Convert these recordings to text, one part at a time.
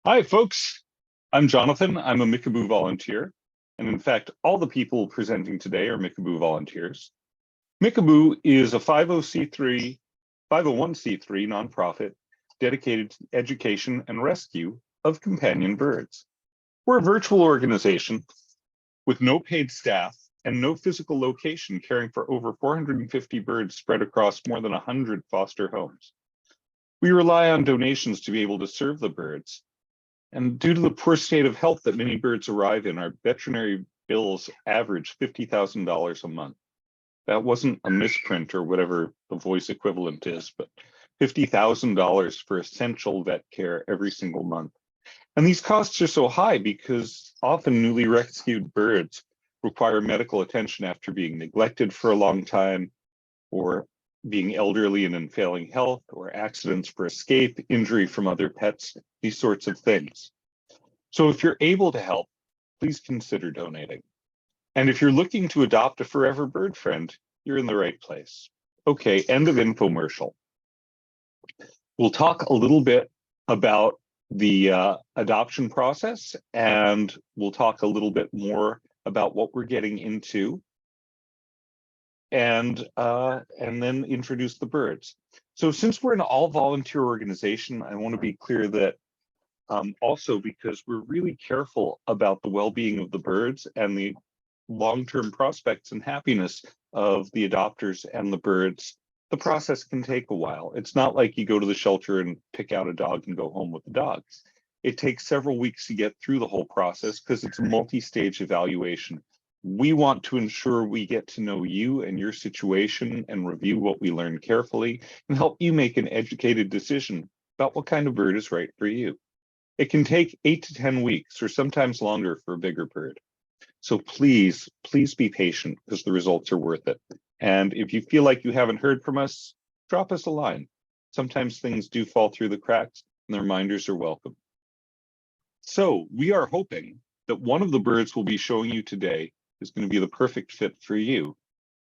Hi, folks. I'm Jonathan. I'm a Mickaboo volunteer. And in fact, all the people presenting today are Mickaboo volunteers. Mickaboo is a 501c3 nonprofit dedicated to the education and rescue of companion birds. We're a virtual organization with no paid staff and no physical location, caring for over 450 birds spread across more than 100 foster homes. We rely on donations to be able to serve the birds. And due to the poor state of health that many birds arrive in, our veterinary bills average $50,000 a month. That wasn't a misprint or whatever the voice equivalent is, but $50,000 for essential vet care every single month. And these costs are so high because often newly rescued birds require medical attention after being neglected for a long time, or being elderly and in failing health, or accidents for escape, injury from other pets, these sorts of things. So if you're able to help, please consider donating. And if you're looking to adopt a forever bird friend, you're in the right place. Okay, end of infomercial. We'll talk a little bit about the adoption process, and we'll talk a little bit more about what we're getting into, and then introduce the birds. So since we're an all-volunteer organization, I want to be clear that also because we're really careful about the well-being of the birds and the long-term prospects and happiness of the adopters and the birds, the process can take a while. It's not like you go to the shelter and pick out a dog and go home with the dog. It takes several weeks to get through the whole process because it's a multi-stage evaluation. We want to ensure we get to know you and your situation and review what we learn carefully and help you make an educated decision about what kind of bird is right for you. It can take 8 to 10 weeks or sometimes longer for a bigger bird. So please be patient because the results are worth it. And if you feel like you haven't heard from us, drop us a line. Sometimes things do fall through the cracks and the reminders are welcome. So we are hoping that one of the birds we'll be showing you today is going to be the perfect fit for you.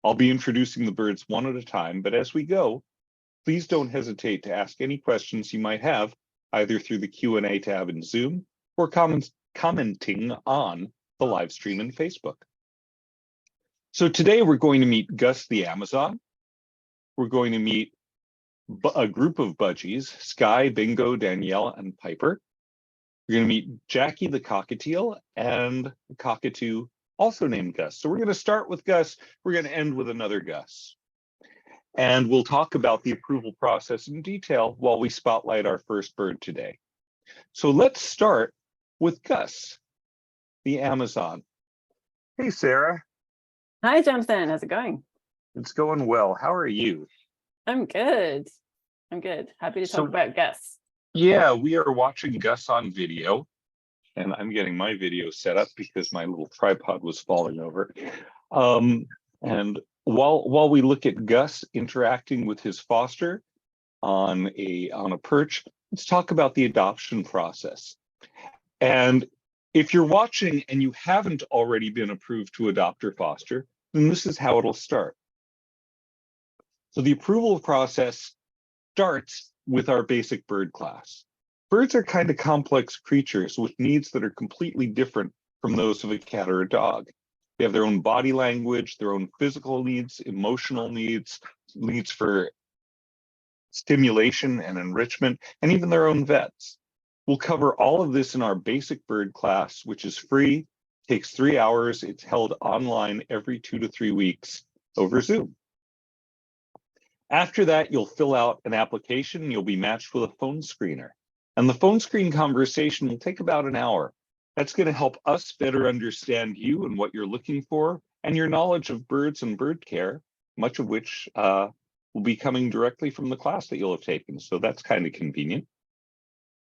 I'll be introducing the birds one at a time, but as we go, please don't hesitate to ask any questions you might have, either through the Q&A tab in Zoom or commenting on the live stream in Facebook. So today we're going to meet Gus the Amazon. We're going to meet a group of budgies, Sky, Bingo, Danielle, and Piper. We're going to meet Jackie the Cockatiel and the Cockatoo, also named Gus. So we're going to start with Gus. We're going to end with another Gus. And we'll talk about the approval process in detail while we spotlight our first bird today. So let's start with Gus, the Amazon. Hey, Sarah. Hi, Jonathan. How's it going? It's going well. How are you? I'm good. I'm good. Happy to talk about Gus. Yeah, we are watching Gus on video, and I'm getting my video set up because my little tripod was falling over. And while we look at Gus interacting with his foster on a perch, let's talk about the adoption process. And if you're watching and you haven't already been approved to adopt or foster, then this is how it'll start. So the approval process starts with our basic bird class. Birds are kind of complex creatures with needs that are completely different from those of a cat or a dog. They have their own body language, their own physical needs, emotional needs, needs for stimulation and enrichment, and even their own vets. We'll cover all of this in our basic bird class, which is free, takes 3 hours. It's held online every 2 to 3 weeks over Zoom. After that, you'll fill out an application. You'll be matched with a phone screener. And the phone screen conversation will take about an hour. That's going to help us better understand you and what you're looking for and your knowledge of birds and bird care, much of which will be coming directly from the class that you'll have taken. So that's kind of convenient.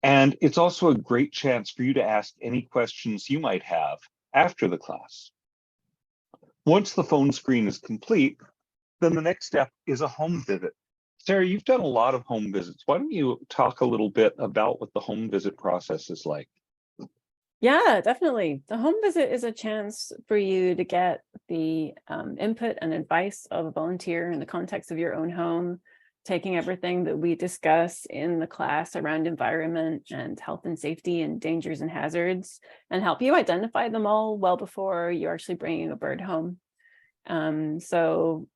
And it's also a great chance for you to ask any questions you might have after the class. Once the phone screen is complete, then the next step is a home visit. Sarah, you've done a lot of home visits. Why don't you talk a little bit about what the home visit process is like? Yeah, definitely. The home visit is a chance for you to get the input and advice of a volunteer in the context of your own home, taking everything that we discuss in the class around environment and health and safety and dangers and hazards and help you identify them all well before you're actually bringing a bird home. So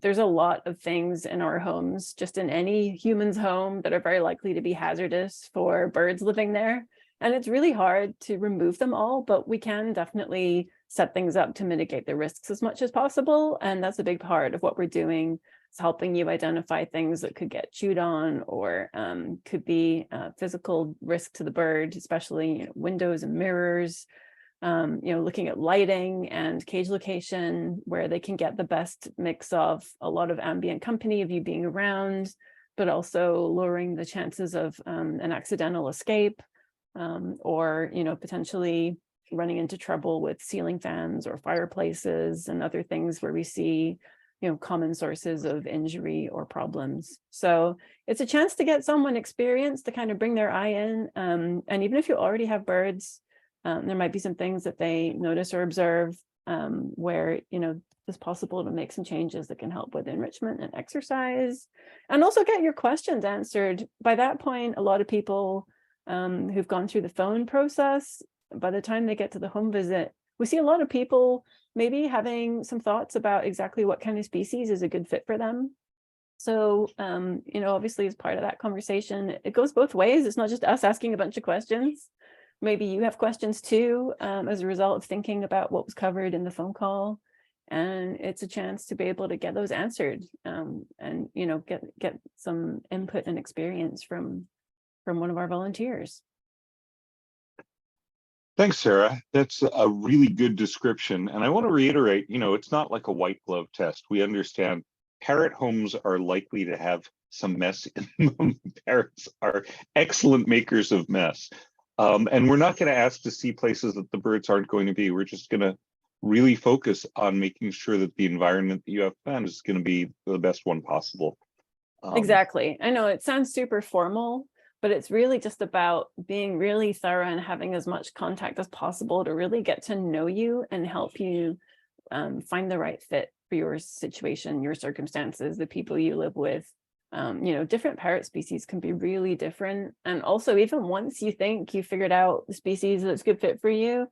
there's a lot of things in our homes, just in any human's home, that are very likely to be hazardous for birds living there. And it's really hard to remove them all, but we can definitely set things up to mitigate the risks as much as possible. And that's a big part of what we're doing, is helping you identify things that could get chewed on or could be physical risk to the bird, especially windows and mirrors. Looking at lighting and cage location, where they can get the best mix of a lot of ambient company of you being around, but also lowering the chances of an accidental escape, or potentially running into trouble with ceiling fans or fireplaces and other things where we see common sources of injury or problems. So it's a chance to get someone experienced to kind of bring their eye in, and even if you already have birds, there might be some things that they notice or observe where, it's possible to make some changes that can help with enrichment and exercise, and also get your questions answered. By that point, a lot of people who've gone through the phone process, by the time they get to the home visit, we see a lot of people maybe having some thoughts about exactly what kind of species is a good fit for them. So, obviously, as part of that conversation, it goes both ways. It's not just us asking a bunch of questions. Maybe you have questions too, as a result of thinking about what was covered in the phone call, and it's a chance to be able to get those answered, and get some input and experience from one of our volunteers. Thanks, Sarah. That's a really good description. And I want to reiterate, it's not like a white glove test. We understand parrot homes are likely to have some mess in them. Parrots are excellent makers of mess. And we're not going to ask to see places that the birds aren't going to be. We're just going to really focus on making sure that the environment that you have planned is going to be the best one possible. Exactly. I know it sounds super formal, but it's really just about being really thorough and having as much contact as possible to really get to know you and help you find the right fit for your situation, your circumstances, the people you live with. Different parrot species can be really different. And also, even once you think you figured out the species that's good fit for you,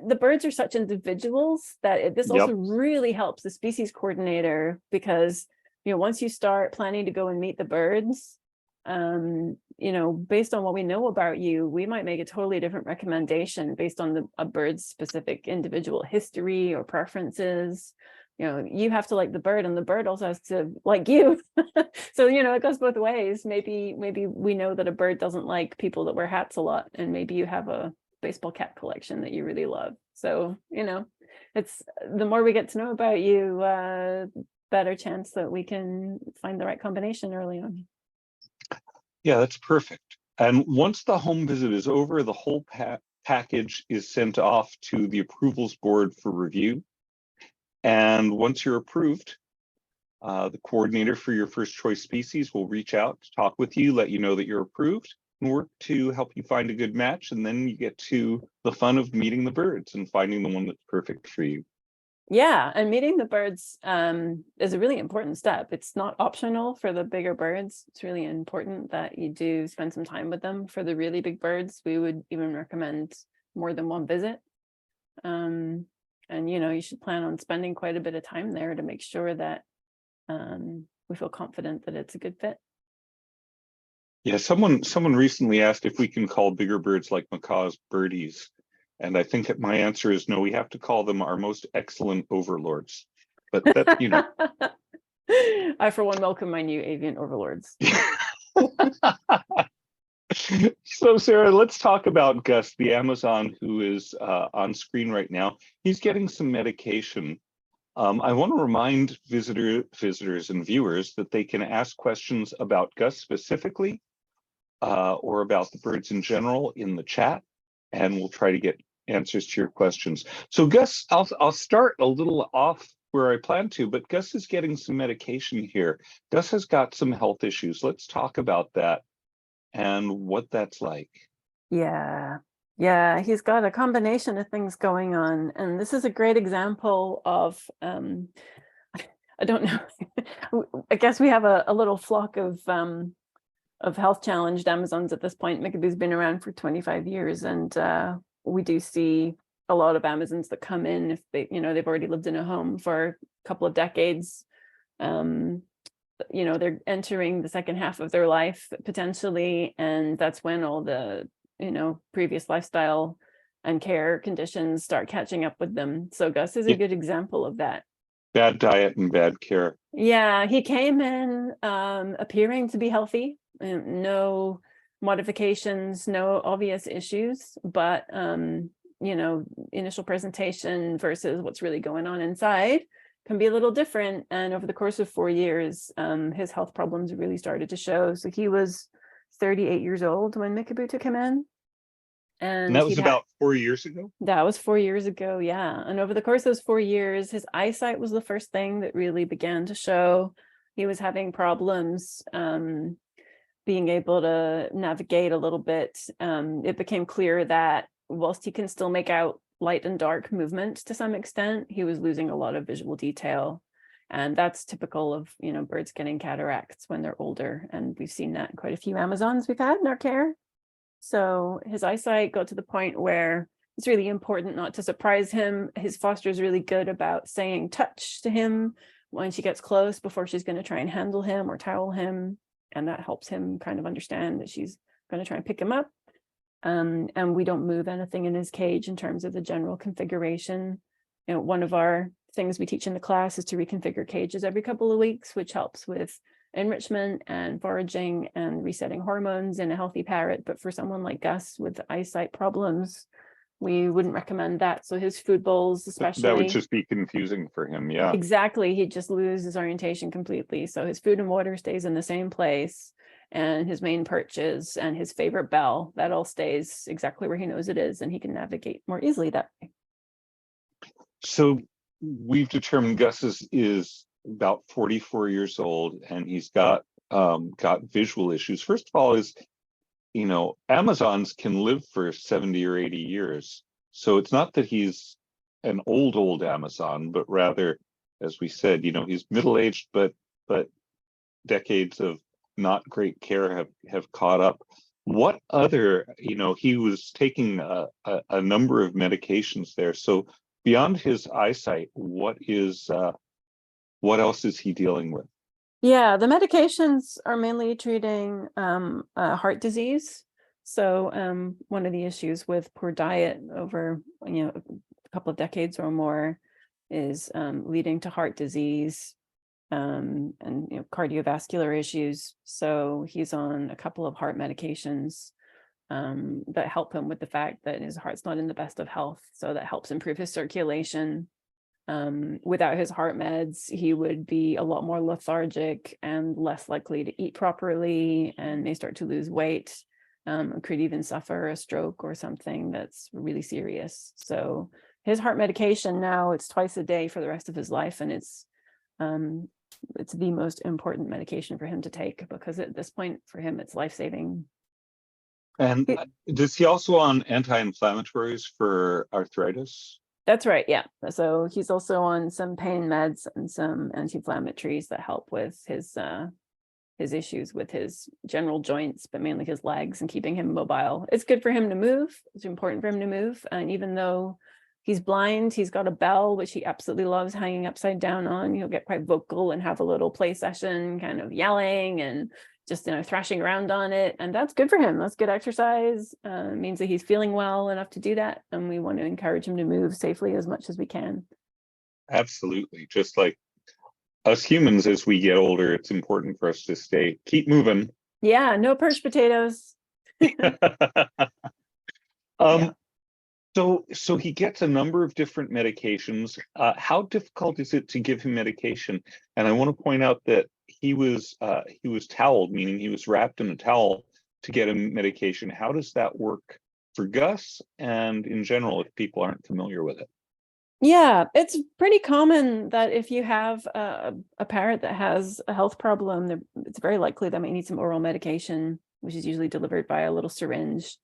the birds are such individuals that this also really helps the species coordinator, because, once you start planning to go and meet the birds, based on what we know about you, we might make a totally different recommendation based on a bird's specific individual history or preferences. You have to like the bird, and the bird also has to like you. So, it goes both ways. Maybe we know that a bird doesn't like people that wear hats a lot, and maybe you have a baseball cap collection that you really love. So, it's the more we get to know about you, better chance that we can find the right combination early on. Yeah, that's perfect. And once the home visit is over, the whole package is sent off to the approvals board for review. And once you're approved, the coordinator for your first choice species will reach out, talk with you, let you know that you're approved, and work to help you find a good match. And then you get to the fun of meeting the birds and finding the one that's perfect for you. Yeah, and meeting the birds is a really important step. It's not optional for the bigger birds. It's really important that you do spend some time with them. For the really big birds, we would even recommend more than one visit. And you should plan on spending quite a bit of time there to make sure that we feel confident that it's a good fit. Yeah, someone recently asked if we can call bigger birds like macaws birdies. And I think my answer is no, we have to call them our most excellent overlords. But that, I, for one, welcome my new avian overlords. So, Sarah, let's talk about Gus, the Amazon, who is on screen right now. He's getting some medication. I want to remind visitors and viewers that they can ask questions about Gus specifically, or about the birds in general in the chat, and we'll try to get answers to your questions. So Gus, I'll start a little off where I plan to, but Gus is getting some medication here. Gus has got some health issues. Let's talk about that and what that's like. Yeah, he's got a combination of things going on, and this is a great example of I don't know. I guess we have a little flock of health challenged Amazons at this point. Mickaboo's been around for 25 years, and we do see a lot of Amazons that come in if they, they've already lived in a home for a couple of decades. They're entering the second half of their life potentially, and that's when all the previous lifestyle and care conditions start catching up with them. So Gus is a good example of that. Bad diet and bad care. Yeah, he came in appearing to be healthy, no modifications, no obvious issues, but initial presentation versus what's really going on inside can be a little different. And over the course of 4 years, his health problems really started to show. So he was 38 years old when Mickaboo took him in. And that was about 4 years ago? That was 4 years ago, yeah. And over the course of those 4 years, his eyesight was the first thing that really began to show. He was having problems being able to navigate a little bit. It became clear that whilst he can still make out light and dark movement to some extent, he was losing a lot of visual detail. And that's typical of, birds getting cataracts when they're older. And we've seen that in quite a few Amazons we've had in our care. So his eyesight got to the point where it's really important not to surprise him. His foster is really good about saying touch to him when she gets close before she's going to try and handle him or towel him. And that helps him kind of understand that she's going to try and pick him up. And we don't move anything in his cage in terms of the general configuration. One of our things we teach in the class is to reconfigure cages every couple of weeks, which helps with enrichment and foraging and resetting hormones in a healthy parrot. But for someone like Gus with eyesight problems, we wouldn't recommend that. So his food bowls, especially, that would just be confusing for him. Yeah, exactly. He'd just lose his orientation completely. So his food and water stays in the same place, and his main perches and his favorite bell, that all stays exactly where he knows it is, and he can navigate more easily that way. So we've determined Gus is about 44 years old, and he's got visual issues. First of all, Amazons can live for 70 or 80 years. So it's not that he's an old Amazon, but rather, as we said, he's middle-aged, but decades of not great care have caught up. What other, he was taking a number of medications there. So beyond his eyesight, what else is he dealing with? Yeah, the medications are mainly treating heart disease. So one of the issues with poor diet over a couple of decades or more is leading to heart disease and cardiovascular issues. So he's on a couple of heart medications that help him with the fact that his heart's not in the best of health. So that helps improve his circulation. Without his heart meds, he would be a lot more lethargic and less likely to eat properly, and may start to lose weight. Could even suffer a stroke or something that's really serious. So his heart medication now, it's twice a day for the rest of his life, and it's the most important medication for him to take, because at this point for him it's life-saving. And does he also on anti-inflammatories for arthritis? That's right, yeah. So he's also on some pain meds and some anti-inflammatories that help with his issues with his general joints, but mainly his legs, and keeping him mobile. It's good for him to move. It's important for him to move. And even though he's blind, he's got a bell, which he absolutely loves hanging upside down on. He'll get quite vocal and have a little play session, kind of yelling and just thrashing around on it. And that's good for him. That's good exercise. It means that he's feeling well enough to do that. And we want to encourage him to move safely as much as we can. Absolutely. Just like us humans, as we get older, it's important for us to keep moving. Yeah, no perch potatoes. Yeah. So he gets a number of different medications. How difficult is it to give him medication? And I want to point out that he was toweled, meaning he was wrapped in a towel to get him medication. How does that work for Gus and in general, if people aren't familiar with it? Yeah, it's pretty common that if you have a parrot that has a health problem, it's very likely they might need some oral medication, which is usually delivered by a little syringe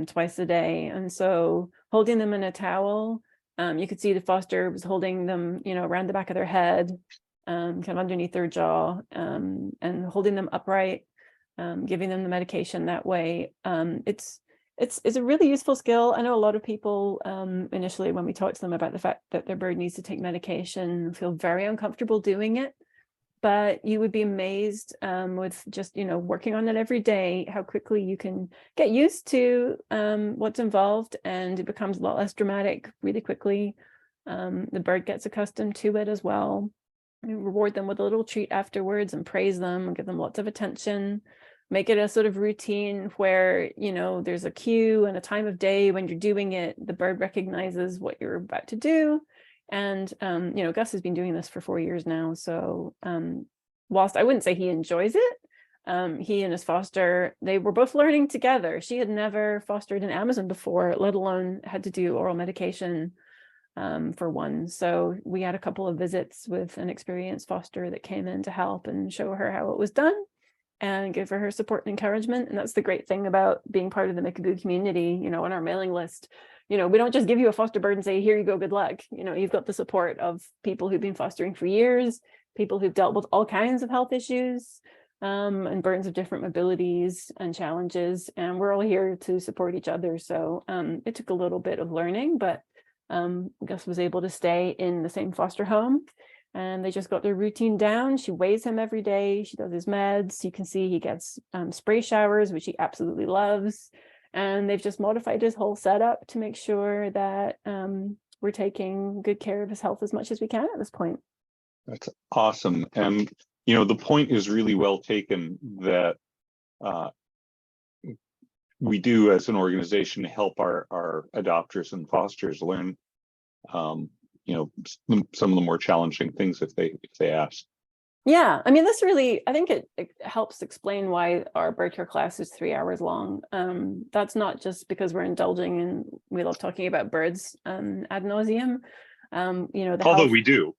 twice a day. And so holding them in a towel, you could see the foster was holding them, around the back of their head, kind of underneath their jaw, and holding them upright, giving them the medication that way. It's a really useful skill. I know a lot of people initially, when we talk to them about the fact that their bird needs to take medication, feel very uncomfortable doing it. But you would be amazed with just, working on it every day, how quickly you can get used to what's involved, and it becomes a lot less dramatic really quickly. The bird gets accustomed to it as well. You reward them with a little treat afterwards and praise them and give them lots of attention. Make it a sort of routine where, there's a cue and a time of day when you're doing it. The bird recognizes what you're about to do. And, Gus has been doing this for 4 years now. So whilst I wouldn't say he enjoys it, he and his foster, they were both learning together. She had never fostered an Amazon before, let alone had to do oral medication for one. So we had a couple of visits with an experienced foster that came in to help and show her how it was done and give her support and encouragement. And that's the great thing about being part of the Mickaboo community, on our mailing list. We don't just give you a foster bird and say, here you go, good luck. You've got the support of people who've been fostering for years, people who've dealt with all kinds of health issues, and birds of different mobilities and challenges. And we're all here to support each other. So it took a little bit of learning, but Gus was able to stay in the same foster home, and they just got their routine down. She weighs him every day. She does his meds. You can see he gets spray showers, which he absolutely loves. And they've just modified his whole setup to make sure that we're taking good care of his health as much as we can at this point. That's awesome. And, the point is really well taken that we do as an organization help our adopters and fosters learn, some of the more challenging things if they ask. Yeah, I mean, I think it helps explain why our bird care class is 3 hours long. That's not just because we're indulging and we love talking about birds ad nauseum. Although we do.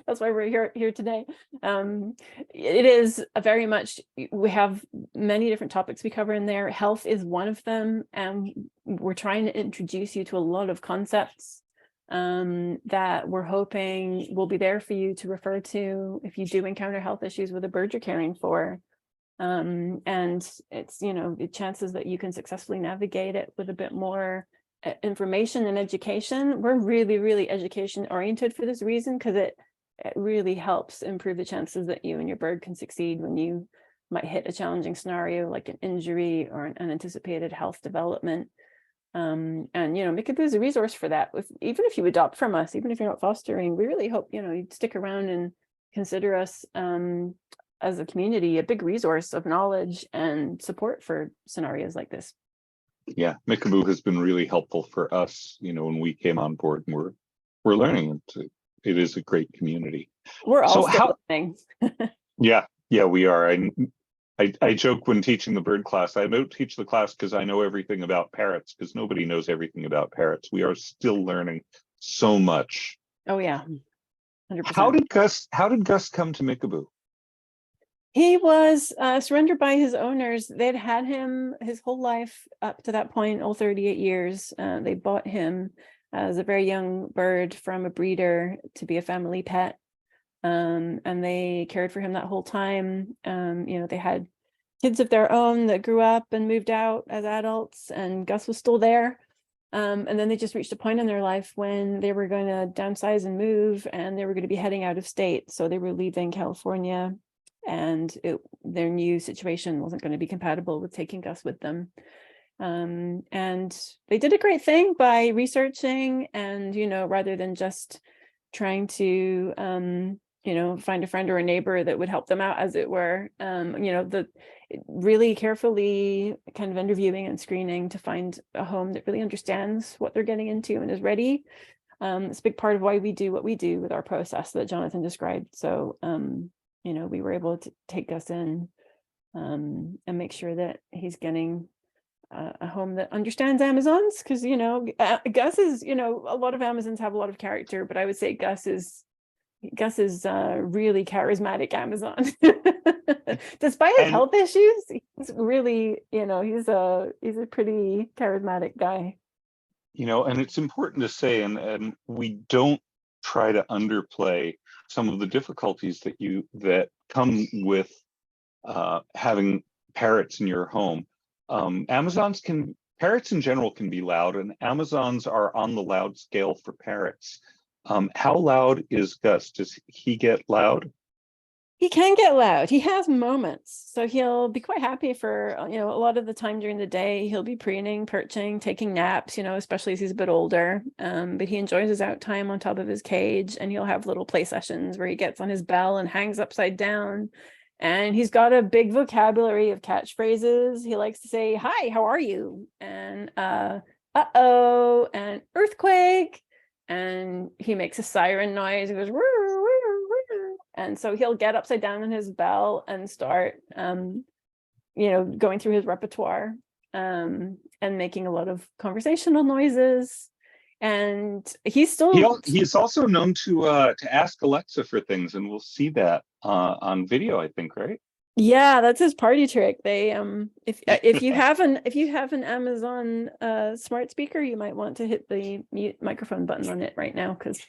That's why we're here today. It is a very much, we have many different topics we cover in there. Health is one of them, and we're trying to introduce you to a lot of concepts that we're hoping will be there for you to refer to if you do encounter health issues with a bird you're caring for. And it's, the chances that you can successfully navigate it with a bit more information and education. We're really, really education oriented for this reason, because it really helps improve the chances that you and your bird can succeed when you might hit a challenging scenario like an injury or an unanticipated health development. And Mickaboo is a resource for that. Even if you adopt from us, even if you're not fostering, we really hope you'd stick around and consider us as a community a big resource of knowledge and support for scenarios like this. Yeah, Mickaboo has been really helpful for us, when we came on board, and we're learning. It is a great community. We're all still learning. Yeah, we are. I joke when teaching the bird class, I don't teach the class because I know everything about parrots, because nobody knows everything about parrots. We are still learning so much. Oh yeah, 100%. How did Gus come to Mickaboo? He was surrendered by his owners. They'd had him his whole life up to that point, all 38 years. They bought him as a very young bird from a breeder to be a family pet. And they cared for him that whole time. They had kids of their own that grew up and moved out as adults, and Gus was still there. And then they just reached a point in their life when they were going to downsize and move, and they were going to be heading out of state. So they were leaving California, and their new situation wasn't going to be compatible with taking Gus with them. And they did a great thing by researching and, rather than just trying to, find a friend or a neighbor that would help them out, as it were, really carefully kind of interviewing and screening to find a home that really understands what they're getting into and is ready. It's a big part of why we do what we do with our process that Jonathan described. So, we were able to take Gus in and make sure that he's getting a home that understands Amazons, because, Gus is, a lot of Amazons have a lot of character, but I would say Gus is really charismatic Amazon. Despite his health issues, he's really, he's a pretty charismatic guy. And it's important to say, and we don't try to underplay some of the difficulties that come with having parrots in your home. Parrots in general can be loud, and Amazons are on the loud scale for parrots. How loud is Gus? Does he get loud? He can get loud. He has moments. So he'll be quite happy for, a lot of the time during the day. He'll be preening, perching, taking naps, especially as he's a bit older. But he enjoys his out time on top of his cage, and he'll have little play sessions where he gets on his bell and hangs upside down. And he's got a big vocabulary of catchphrases. He likes to say, "Hi, how are you?" And uh-oh, and earthquake. And he makes a siren noise. He goes, "Woo, woo, woo." And so he'll get upside down in his bell and start, going through his repertoire, and making a lot of conversational noises. And he's also known to ask Alexa for things, and we'll see that on video, I think, right? Yeah, that's his party trick. They if you have an Amazon smart speaker, you might want to hit the mute microphone button on it right now, because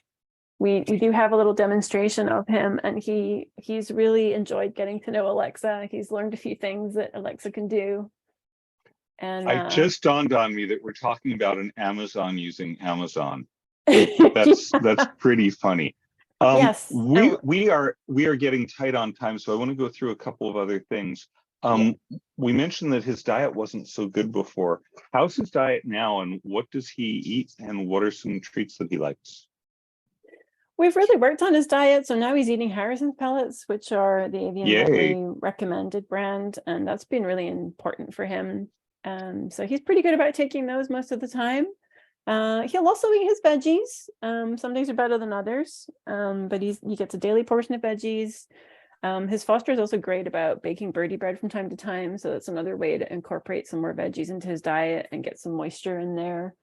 we do have a little demonstration of him, and he's really enjoyed getting to know Alexa. He's learned a few things that Alexa can do. And it just dawned on me that we're talking about an Amazon using Amazon. That's pretty funny. Yes, we are getting tight on time, so I want to go through a couple of other things. We mentioned that his diet wasn't so good before. How's his diet now, and what does he eat, and what are some treats that he likes? We've really worked on his diet, so now he's eating Harrison's pellets, which are the Avian recommended brand, and that's been really important for him. So he's pretty good about taking those most of the time. He'll also eat his veggies. Some days are better than others, but he gets a daily portion of veggies. His foster is also great about baking birdie bread from time to time, so that's another way to incorporate some more veggies into his diet and get some moisture in there.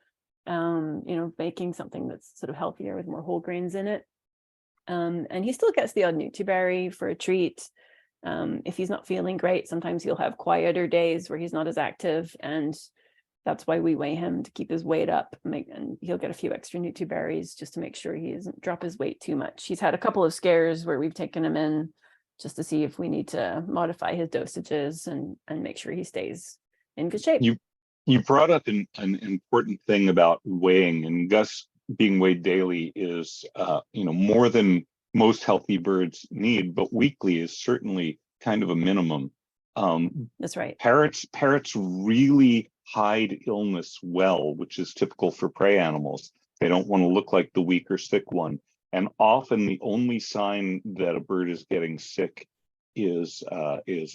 Baking something that's sort of healthier with more whole grains in it. And he still gets the odd nutri-berry for a treat. If he's not feeling great, sometimes he'll have quieter days where he's not as active, and that's why we weigh him to keep his weight up, and he'll get a few extra nutri-berries just to make sure he doesn't drop his weight too much. He's had a couple of scares where we've taken him in just to see if we need to modify his dosages and make sure he stays in good shape. You brought up an important thing about weighing, and Gus being weighed daily is more than most healthy birds need, but weekly is certainly kind of a minimum. That's right. Parrots really hide illness well, which is typical for prey animals. They don't want to look like the weak or sick one. And often the only sign that a bird is getting sick is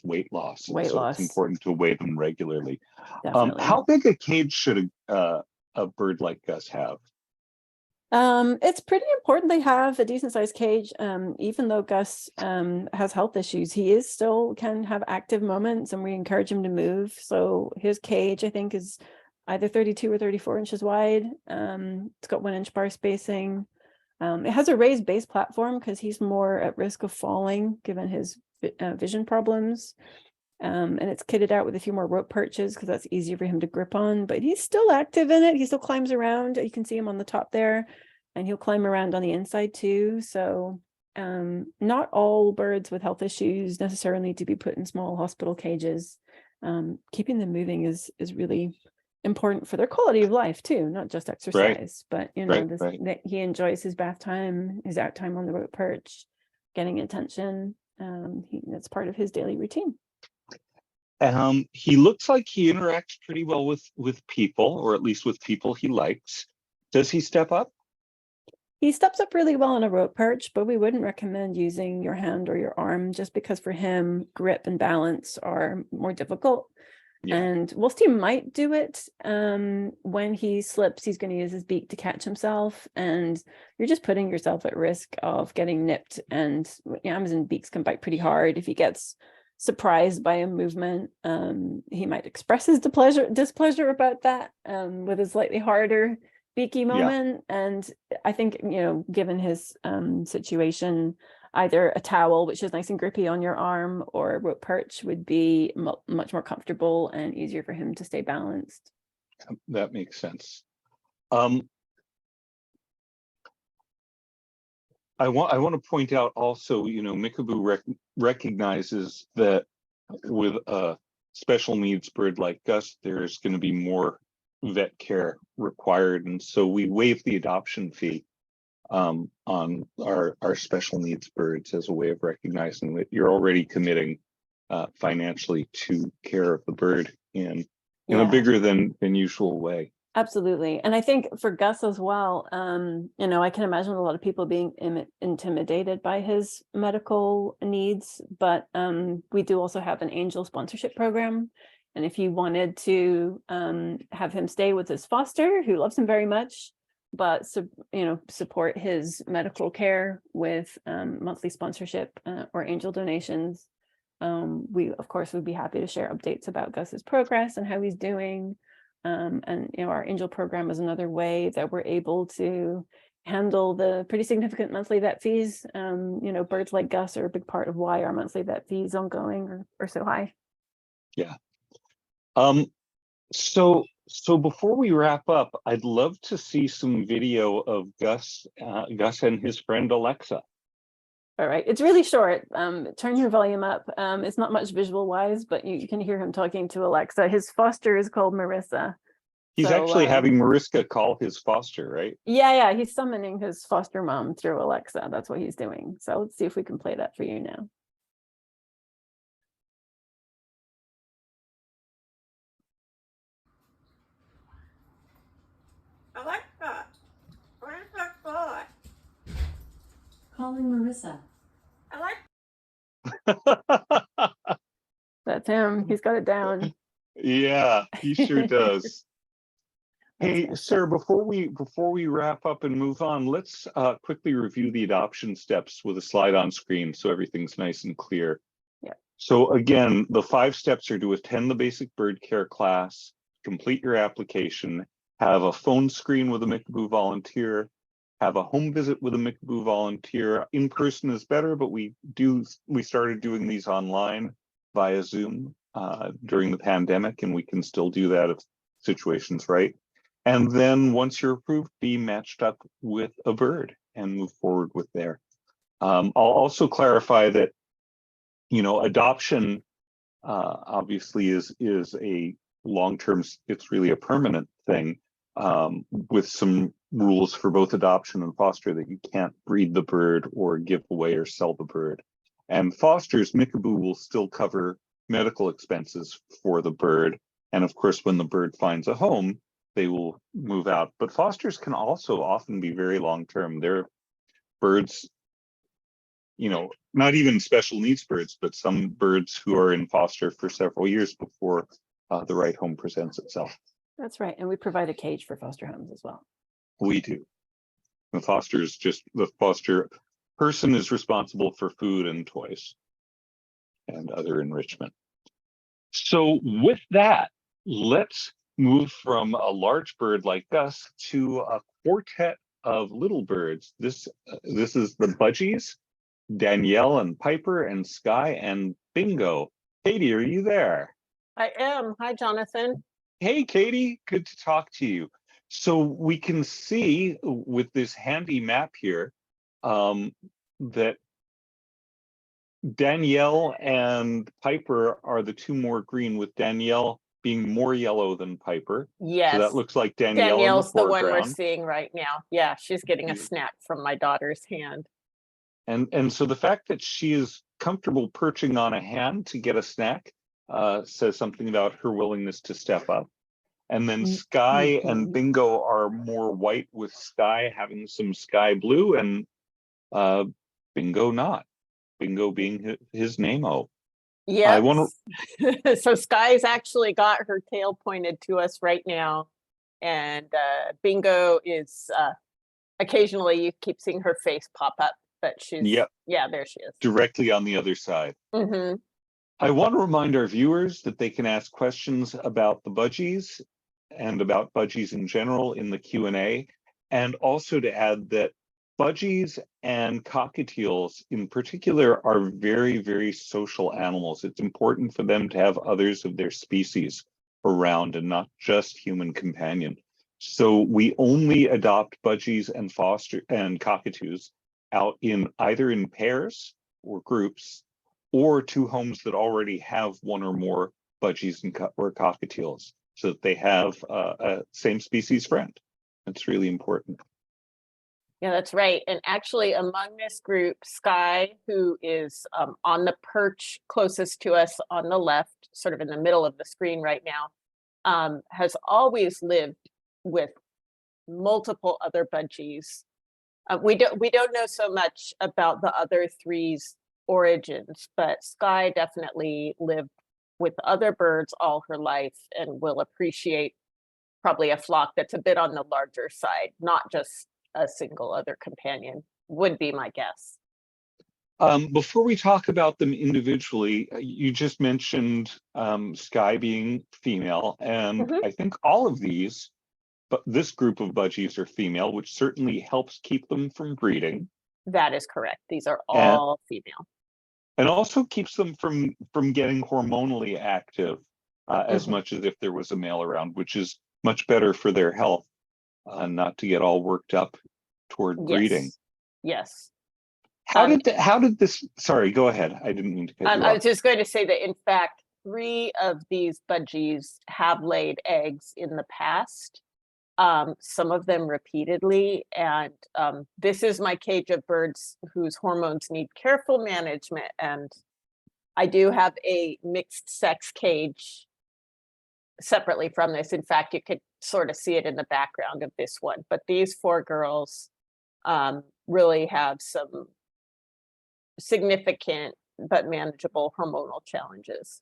weight loss. It's important to weigh them regularly. How big a cage should a bird like Gus have? It's pretty important they have a decent sized cage. Even though Gus has health issues, he still can have active moments, and we encourage him to move. So his cage, I think, is either 32 or 34 inches wide. It's got 1 inch bar spacing. It has a raised base platform because he's more at risk of falling given his vision problems. And it's kitted out with a few more rope perches because that's easier for him to grip on, but he's still active in it. He still climbs around. You can see him on the top there, and he'll climb around on the inside too. So not all birds with health issues necessarily need to be put in small hospital cages. Keeping them moving is really important for their quality of life too, not just exercise, but he enjoys his bath time, his out time on the rope perch, getting attention. That's part of his daily routine. He looks like he interacts pretty well with people, or at least with people he likes. Does he step up? He steps up really well on a rope perch, but we wouldn't recommend using your hand or your arm just because for him, grip and balance are more difficult. Yeah. And whilst he might do it, when he slips, he's going to use his beak to catch himself, and you're just putting yourself at risk of getting nipped. And Amazon beaks can bite pretty hard. If he gets surprised by a movement, he might express his displeasure about that with a slightly harder beaky moment. Yeah. And I think, given his situation, either a towel, which is nice and grippy on your arm, or a rope perch would be much more comfortable and easier for him to stay balanced. That makes sense. I want to point out also, Mickaboo recognizes that with a special needs bird like Gus, there's going to be more vet care required, and so we waive the adoption fee on our special needs birds as a way of recognizing that you're already committing financially to care of the bird in a bigger than usual way. Absolutely. And I think for Gus as well, I can imagine a lot of people being intimidated by his medical needs, but we do also have an angel sponsorship program. And if you wanted to have him stay with his foster, who loves him very much, but support his medical care with monthly sponsorship or angel donations, we of course would be happy to share updates about Gus's progress and how he's doing. And our angel program is another way that we're able to handle the pretty significant monthly vet fees. Birds like Gus are a big part of why our monthly vet fees ongoing are so high. Yeah. So before we wrap up, I'd love to see some video of Gus and his friend Alexa. All right, it's really short. Turn your volume up. It's not much visual wise, but you can hear him talking to Alexa. His foster is called Marissa. He's actually having Mariska call his foster, right? Yeah, he's summoning his foster mom through Alexa. That's what he's doing. So let's see if we can play that for you now. Alexa, where's that boy? Calling Marissa. That's him. He's got it down. Yeah, he sure does. Hey, sir, before we wrap up and move on, let's quickly review the adoption steps with a slide on screen so everything's nice and clear. Yeah. So again, the 5 steps are to attend the basic bird care class, complete your application, have a phone screen with a Mickaboo volunteer, have a home visit with a Mickaboo volunteer. In person is better, but we started doing these online via Zoom during the pandemic, and we can still do that if situation's right. And then once you're approved, be matched up with a bird and move forward with there. I'll also clarify that, adoption obviously is a long-term, it's really a permanent thing with some rules for both adoption and foster that you can't breed the bird or give away or sell the bird. And fosters, Mickaboo will still cover medical expenses for the bird. And of course, when the bird finds a home, they will move out. But fosters can also often be very long-term. They're birds, not even special needs birds, but some birds who are in foster for several years before the right home presents itself. That's right. And we provide a cage for foster homes as well. We do. The foster person is responsible for food and toys and other enrichment. So with that, let's move from a large bird like Gus to a quartet of little birds. This is the Budgies, Danielle and Piper and Sky and Bingo. Katie, are you there? I am. Hi, Jonathan. Hey, Katie, good to talk to you. So we can see with this handy map here that Danielle and Piper are the two more green, with Danielle being more yellow than Piper. Yes. So that looks like Danielle. Danielle's in the one we're foreground. seeing right now. Yeah, she's getting a snack from my daughter's hand. And so the fact that she is comfortable perching on a hand to get a snack says something about her willingness to step up. And then Sky and Bingo are more white, with Sky having some sky blue and Bingo not. Bingo being his name-o. Yeah. So Sky's actually got her tail pointed to us right now. And Bingo is occasionally, you keep seeing her face pop up, but she's, yeah, there she is. Directly on the other side. Mm-hmm. I want to remind our viewers that they can ask questions about the Budgies and about Budgies in general in the Q&A, and also to add that Budgies and cockatiels in particular are very, very social animals. It's important for them to have others of their species around and not just human companion. So we only adopt Budgies and cockatoos out in either in pairs or groups, or to homes that already have one or more budgies or cockatiels, so that they have a same species friend. That's really important. Yeah, that's right. And actually among this group, Sky, who is on the perch closest to us on the left, sort of in the middle of the screen right now, has always lived with multiple other budgies. We don't know so much about the other three's origins, but Sky definitely lived with other birds all her life and will appreciate probably a flock that's a bit on the larger side, not just a single other companion, would be my guess. Before we talk about them individually, you just mentioned Sky being female, and I think all of these, but this group of budgies are female, which certainly helps keep them from breeding. That is correct. These are all female. And also keeps them from getting hormonally active as much as if there was a male around, which is much better for their health, not to get all worked up toward breeding. Yes. How did this, sorry, go ahead. I didn't mean to cut you off. I was just going to say that in fact, 3 of these budgies have laid eggs in the past, some of them repeatedly. And this is my cage of birds whose hormones need careful management. And I do have a mixed sex cage separately from this. In fact, you could sort of see it in the background of this one. But these 4 girls really have some significant but manageable hormonal challenges.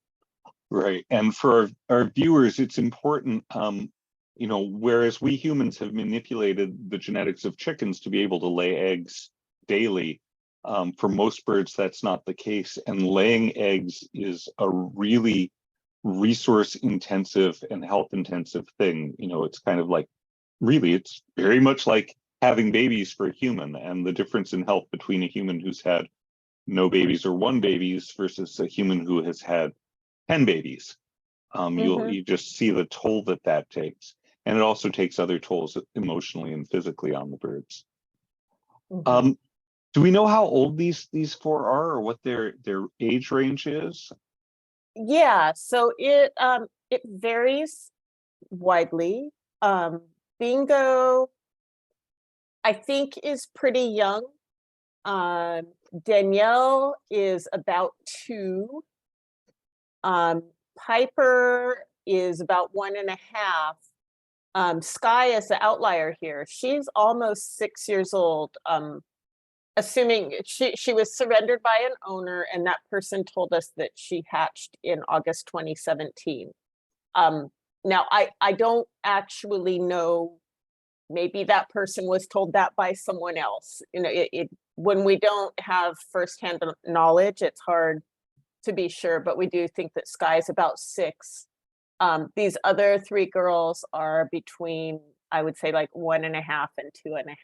Right. And for our viewers, it's important, you know, whereas we humans have manipulated the genetics of chickens to be able to lay eggs daily, for most birds, that's not the case. And laying eggs is a really resource intensive and health intensive thing. You know, it's kind of like, really, it's very much like having babies for a human, and the difference in health between a human who's had no babies or 1 babies versus a human who has had 10 babies. You just see the toll that takes. And it also takes other tolls emotionally and physically on the birds. Do we know how old these 4 are, or what their age range is? Yeah, so it varies widely. Bingo, I think, is pretty young. Danielle is about 2. Piper is about 1.5. Sky is the outlier here. She's almost 6 years old. Assuming she was surrendered by an owner, and that person told us that she hatched in August 2017. Now I don't actually know. Maybe that person was told that by someone else. You know, when we don't have firsthand knowledge, it's hard to be sure, but we do think that Sky is about 6. These other 3 girls are between, I would say, like 1.5 and 2.5.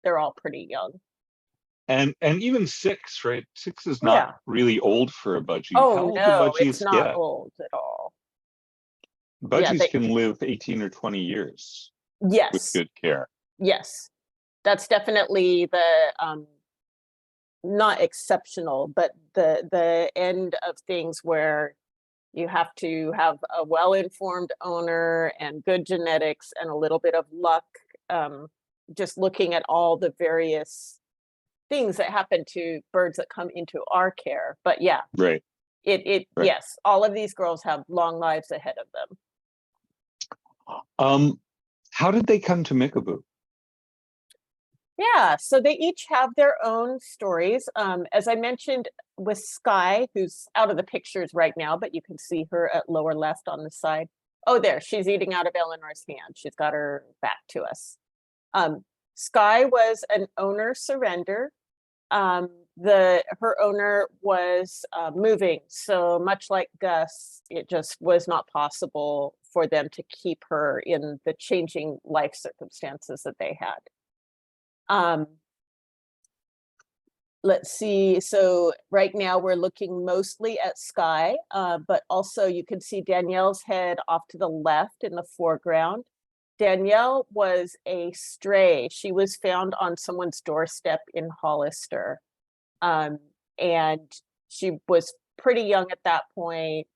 They're all pretty young. And even 6, right? 6 is not really old for a budgie. Oh, how old no, do budgies it's not get? old at all. Budgies can live 18 or 20 years. Yes. With good care. Yes. That's definitely the not exceptional, but the end of things where you have to have a well-informed owner and good genetics and a little bit of luck. Just looking at all the various things that happen to birds that come into our care. But yeah, right. Yes, all of these girls have long lives ahead of them. How did they come to Mickaboo? Yeah, so they each have their own stories. As I mentioned with Sky, who's out of the pictures right now, but you can see her at lower left on the side. Oh, there, she's eating out of Eleanor's hand. She's got her back to us. Sky was an owner surrender. Her owner was moving, so much like Gus, it just was not possible for them to keep her in the changing life circumstances that they had. Let's see, so right now we're looking mostly at Sky, but also you can see Danielle's head off to the left in the foreground. Danielle was a stray. She was found on someone's doorstep in Hollister. And she was pretty young at that point.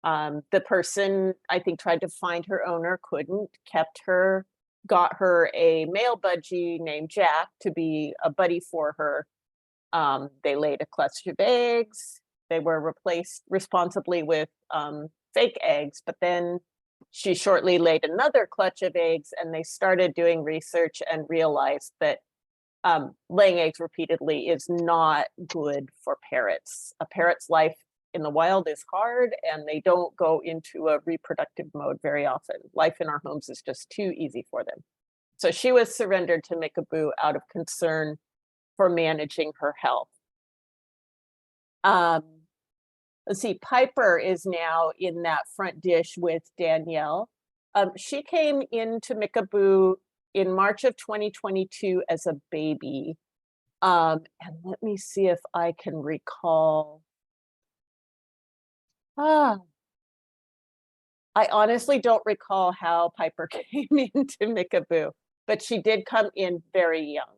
The person, I think, tried to find her owner, couldn't, kept her, got her a male budgie named Jack to be a buddy for her. They laid a clutch of eggs. They were replaced responsibly with fake eggs, but then she shortly laid another clutch of eggs, and they started doing research and realized that laying eggs repeatedly is not good for parrots. A parrot's life in the wild is hard, and they don't go into a reproductive mode very often. Life in our homes is just too easy for them. So she was surrendered to Mickaboo out of concern for managing her health. Let's see, Piper is now in that front dish with Danielle. She came into Mickaboo in March of 2022 as a baby. And let me see if I can recall. I honestly don't recall how Piper came into Mickaboo, but she did come in very young.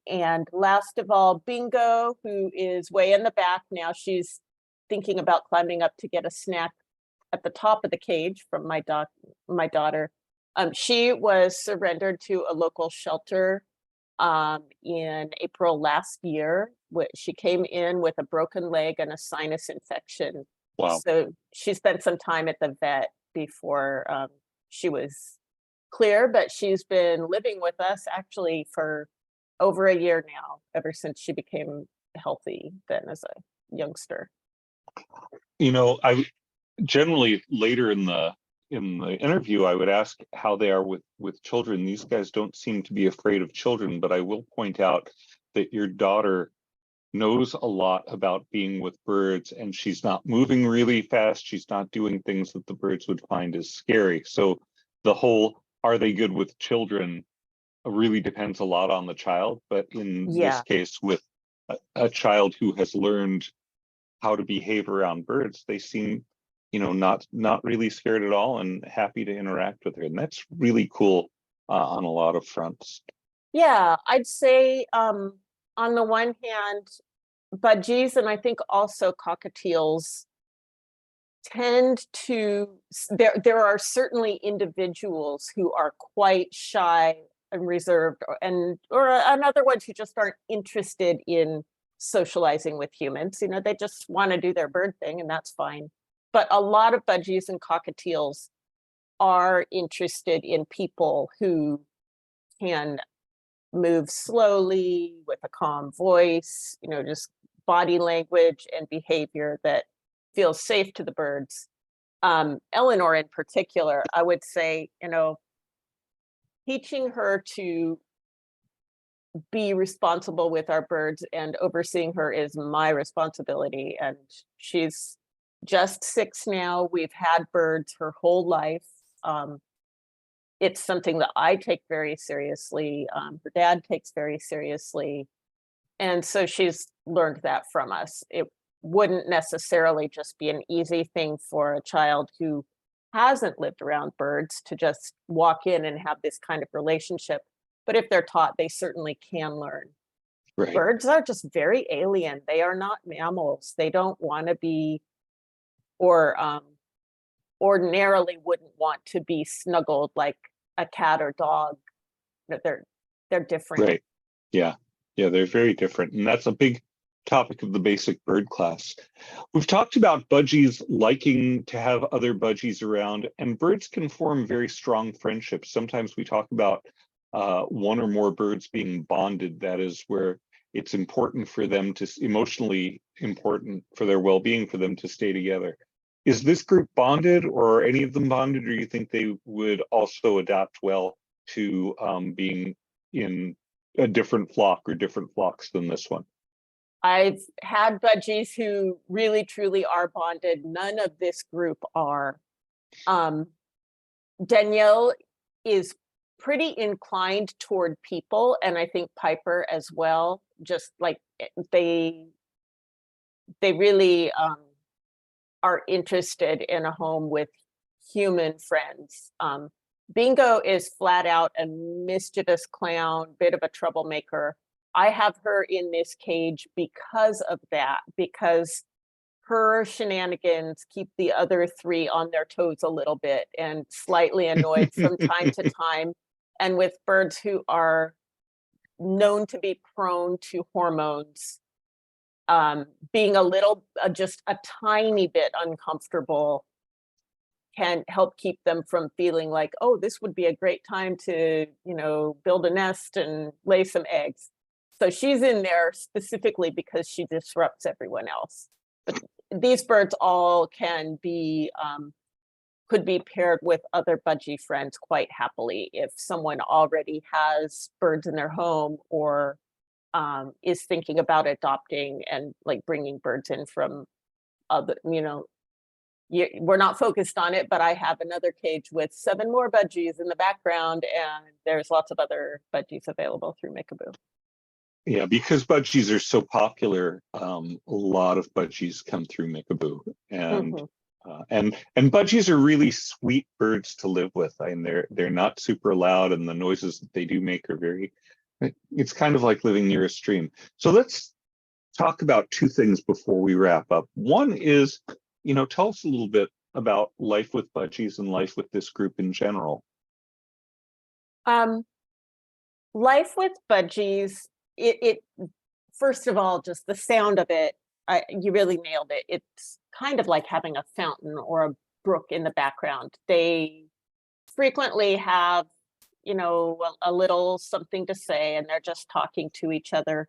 And last of all, Bingo, who is way in the back now. She's thinking about climbing up to get a snack at the top of the cage from my daughter. She was surrendered to a local shelter in April last year. She came in with a broken leg and a sinus infection. Wow. So she spent some time at the vet before she was clear, but she's been living with us actually for over a year now, ever since she became healthy then as a youngster. I generally later in the interview, I would ask how they are with children. These guys don't seem to be afraid of children, but I will point out that your daughter knows a lot about being with birds, and she's not moving really fast. She's not doing things that the birds would find as scary. So the whole, are they good with children, really depends a lot on the child. But in this case, with a child who has learned how to behave around birds, they seem, not really scared at all and happy to interact with her. And that's really cool on a lot of fronts. Yeah, I'd say on the one hand, budgies and I think also cockatiels tend to, there are certainly individuals who are quite shy and reserved, or another ones who just aren't interested in socializing with humans. They just want to do their bird thing, and that's fine. But a lot of budgies and cockatiels are interested in people who can move slowly with a calm voice, just body language and behavior that feels safe to the birds. Eleanor in particular, I would say, teaching her to be responsible with our birds and overseeing her is my responsibility. And she's just 6 now. We've had birds her whole life. It's something that I take very seriously. Her dad takes very seriously. And so she's learned that from us. It wouldn't necessarily just be an easy thing for a child who hasn't lived around birds to just walk in and have this kind of relationship. But if they're taught, they certainly can learn. Right. Birds are just very alien. They are not mammals. They don't want to be, or ordinarily wouldn't want to be snuggled like a cat or dog. They're different. Right. Yeah, they're very different. And that's a big topic of the basic bird class. We've talked about budgies liking to have other budgies around, and birds can form very strong friendships. Sometimes we talk about one or more birds being bonded. That is where it's important for them to, emotionally important for their well-being, for them to stay together. Is this group bonded, or are any of them bonded, or do you think they would also adapt well to being in a different flock or different flocks than this one? I've had budgies who really truly are bonded. None of this group are. Danielle is pretty inclined toward people, and I think Piper as well. Just like they really are interested in a home with human friends. Bingo is flat out a mischievous clown, bit of a troublemaker. I have her in this cage because of that, because her shenanigans keep the other three on their toes a little bit and slightly annoyed from time to time. And with birds who are known to be prone to hormones, being a little, just a tiny bit uncomfortable can help keep them from feeling like, oh, this would be a great time to, build a nest and lay some eggs. So she's in there specifically because she disrupts everyone else. But these birds all can be, could be paired with other budgie friends quite happily if someone already has birds in their home or is thinking about adopting and like bringing birds in from other, we're not focused on it, but I have another cage with 7 more budgies in the background, and there's lots of other budgies available through Mickaboo. Yeah, because budgies are so popular, a lot of budgies come through Mickaboo, and and budgies are really sweet birds to live with. I mean, they're not super loud, and the noises that they do make are very. It's kind of like living near a stream. So let's talk about 2 things before we wrap up. One is, tell us a little bit about life with budgies and life with this group in general. Life with budgies, it first of all, just the sound of it, you really nailed it. It's kind of like having a fountain or a brook in the background. They frequently have, a little something to say, and they're just talking to each other.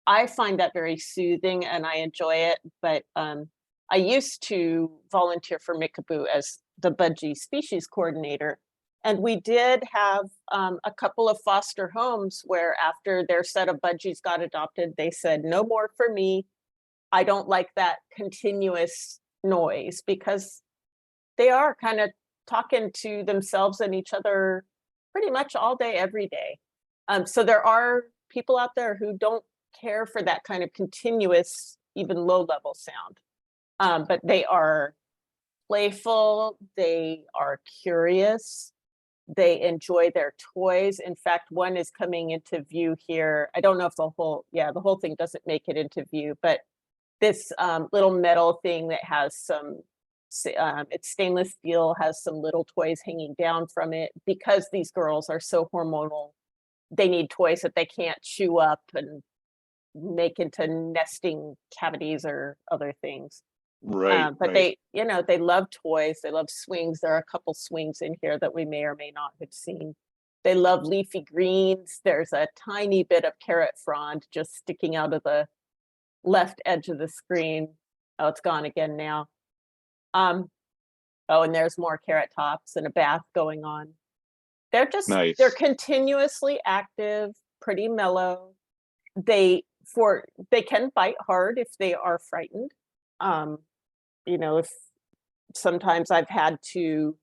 I find that very soothing and I enjoy it, but I used to volunteer for Mickaboo as the budgie species coordinator. And we did have a couple of foster homes where after their set of budgies got adopted, they said, no more for me. I don't like that continuous noise, because they are kind of talking to themselves and each other pretty much all day, every day. So there are people out there who don't care for that kind of continuous, even low level sound. But they are playful, they are curious, they enjoy their toys. In fact, one is coming into view here. I don't know if the whole thing doesn't make it into view, but this little metal thing that has some, it's stainless steel, has some little toys hanging down from it. Because these girls are so hormonal, they need toys that they can't chew up and make into nesting cavities or other things. Right. But they love toys. They love swings. There are a couple swings in here that we may or may not have seen. They love leafy greens. There's a tiny bit of carrot frond just sticking out of the left edge of the screen. Oh, it's gone again now. Oh, and there's more carrot tops and a bath going on. They're just nice. They're continuously active, pretty mellow. They can bite hard if they are frightened. If sometimes I've had to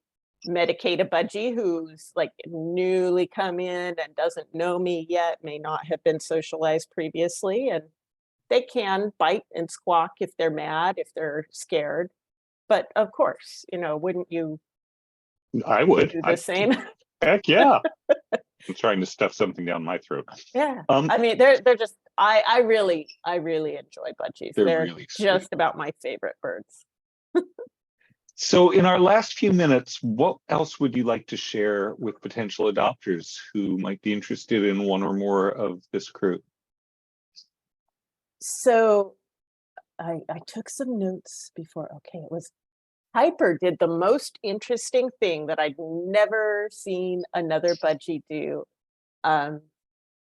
medicate a budgie who's like newly come in and doesn't know me yet, may not have been socialized previously, and they can bite and squawk if they're mad, if they're scared. But of course, wouldn't you? I would do the same. Heck yeah. I'm trying to stuff something down my throat. Yeah. I mean, they're just, I really enjoy budgies. They're really just sweet. about my favorite birds. So in our last few minutes, what else would you like to share with potential adopters who might be interested in one or more of this crew? So I took some notes before. Okay, it was Piper did the most interesting thing that I'd never seen another budgie do.